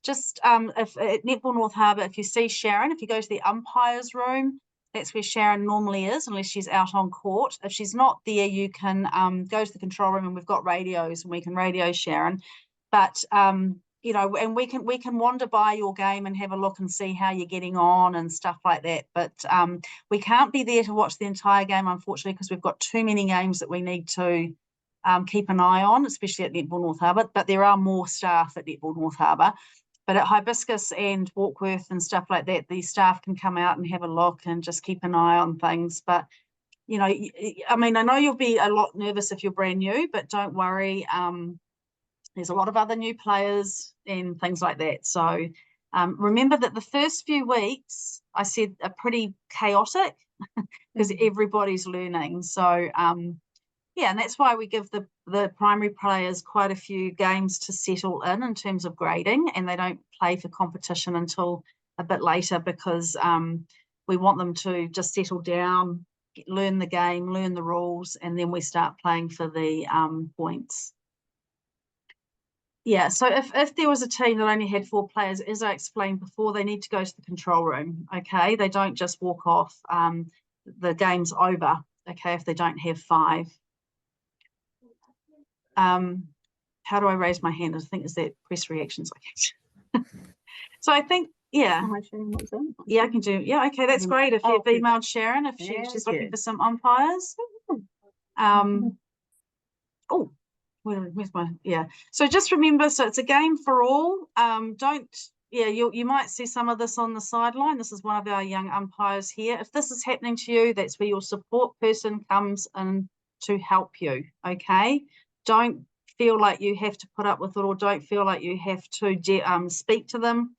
just if at Netball North Harbour, if you see Sharon, if you go to the umpires room, that's where Sharon normally is, unless she's out on court. If she's not there, you can go to the control room, and we've got radios, and we can radio Sharon. But you know, and we can wander by your game and have a look and see how you're getting on and stuff like that. But we can't be there to watch the entire game, unfortunately, because we've got too many games that we need to keep an eye on, especially at Netball North Harbour. But there are more staff at Netball North Harbour. But at Hibiscus and Warkworth and stuff like that, the staff can come out and have a look and just keep an eye on things. But, you know, I mean, I know you'll be a lot nervous if you're brand new, but don't worry. There's a lot of other new players and things like that. So remember that the first few weeks, I said, are pretty chaotic because everybody's learning. So, yeah, and that's why we give the primary players quite a few games to settle in terms of grading, and they don't play for competition until a bit later because we want them to just settle down, learn the game, learn the rules, and then we start playing for the points. Yeah, so if there was a team that only had 4 players, as I explained before, they need to go to the control room, okay? They don't just walk off. The game's over, okay, if they don't have 5. How do I raise my hand? I think is that press reactions. So I think, yeah. Yeah, I can do. Yeah, okay, that's great. If you've emailed Sharon, if she's looking for some umpires. Oh, where's my, yeah. So just remember, so it's a game for all. You might see some of this on the sideline. This is one of our young umpires here. If this is happening to you, that's where your support person comes in to help you, okay? Don't feel like you have to put up with it, or don't feel like you have to speak to them.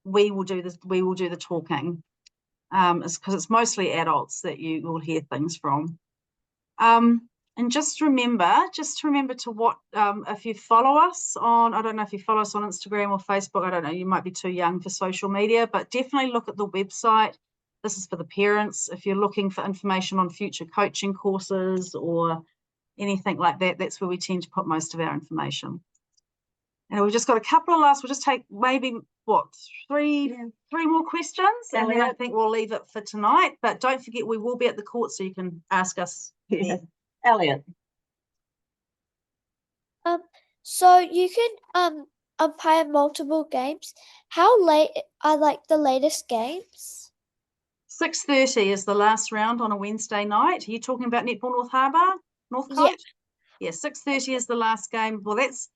We will do this. We will do the talking. It's because it's mostly adults that you will hear things from. And just remember to what, if you follow us on, I don't know if you follow us on Instagram or Facebook, I don't know, you might be too young for social media, but definitely look at the website. This is for the parents. If you're looking for information on future coaching courses or anything like that, that's where we tend to put most of our information. And we've just got a couple of we'll just take maybe, three more questions, and then I think we'll leave it for tonight. But don't forget, we will be at the court, so you can ask us. Yeah. Elliot. So you can umpire multiple games. How late are like the latest games? 6:30 is the last round on a Wednesday night. Are you talking about Netball North Harbour, Northcote? Yeah, 6:30 is the last game. Well, that's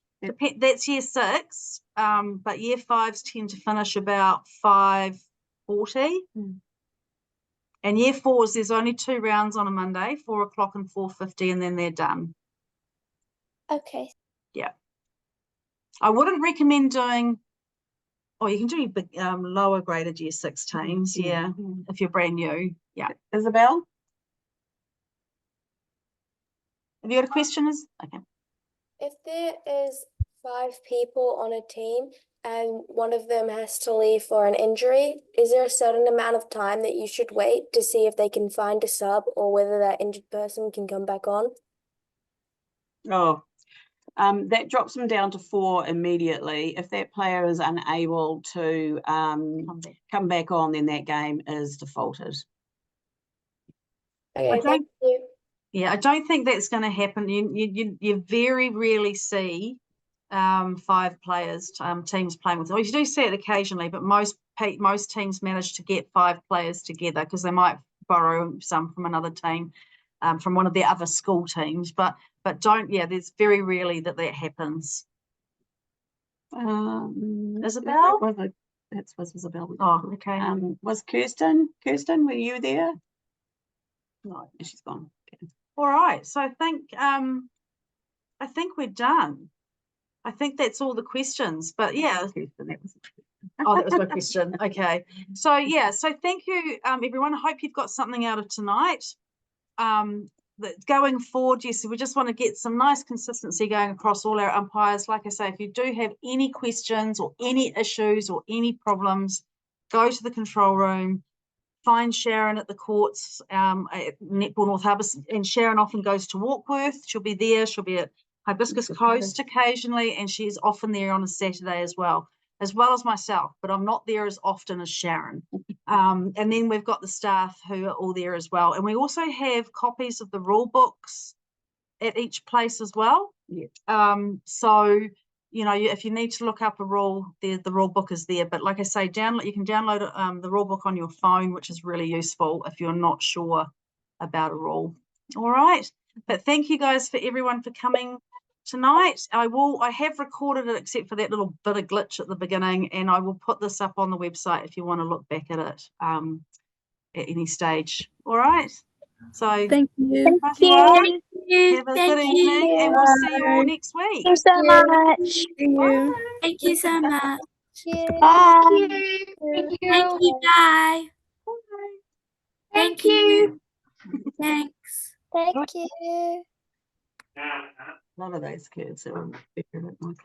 year 6, but year 5s tend to finish about 5:40. And year 4s, there's only 2 rounds on a Monday, 4 o'clock and 4:50, and then they're done. Okay. Yeah. I wouldn't recommend doing, you can do big, lower graded year 6 teams, yeah, if you're brand new. Yeah. Isabel? Have you got a question? Okay. If there is 5 people on a team and one of them has to leave for an injury, is there a certain amount of time that you should wait to see if they can find a sub or whether that injured person can come back on? That drops them down to 4 immediately. If that player is unable to come back on, then that game is defaulted. Okay, thank you. Yeah, I don't think that's going to happen. You very rarely see 5 players, teams playing with. Well, you do see it occasionally, but most teams manage to get 5 players together because they might borrow some from another team, from one of their other school teams. But there's very rarely that happens. Isabel? That was Isabel. Oh, okay. Was Kirsten, were you there? No, she's gone. Okay. All right, so I think we're done. I think that's all the questions, but yeah. That was my question. Okay. So yeah, so thank you, everyone. I hope you've got something out of tonight. Going forward, yes, we just want to get some nice consistency going across all our umpires. Like I say, if you do have any questions or any issues or any problems, go to the control room, find Sharon at the courts at Netball North Harbour, and Sharon often goes to Warkworth. She'll be there. She'll be at Hibiscus Coast occasionally, and she's often there on a Saturday as well as myself, but I'm not there as often as Sharon. And then we've got the staff who are all there as well. And we also have copies of the rule books at each place as well. So, you know, if you need to look up a rule, the rule book is there. But like I say, you can download the rule book on your phone, which is really useful if you're not sure about a rule. All right. But thank you guys for everyone for coming tonight. I have recorded it except for that little bit of glitch at the beginning, and I will put this up on the website if you want to look back at it at any stage. All right. So Thank you. Have a good evening, and we'll see you all next week. Thank you so much. Bye. Thank you so much. Bye. Thank you. Thank you. Bye. Thank you. Thanks. Thank you. None of those kids are in my class.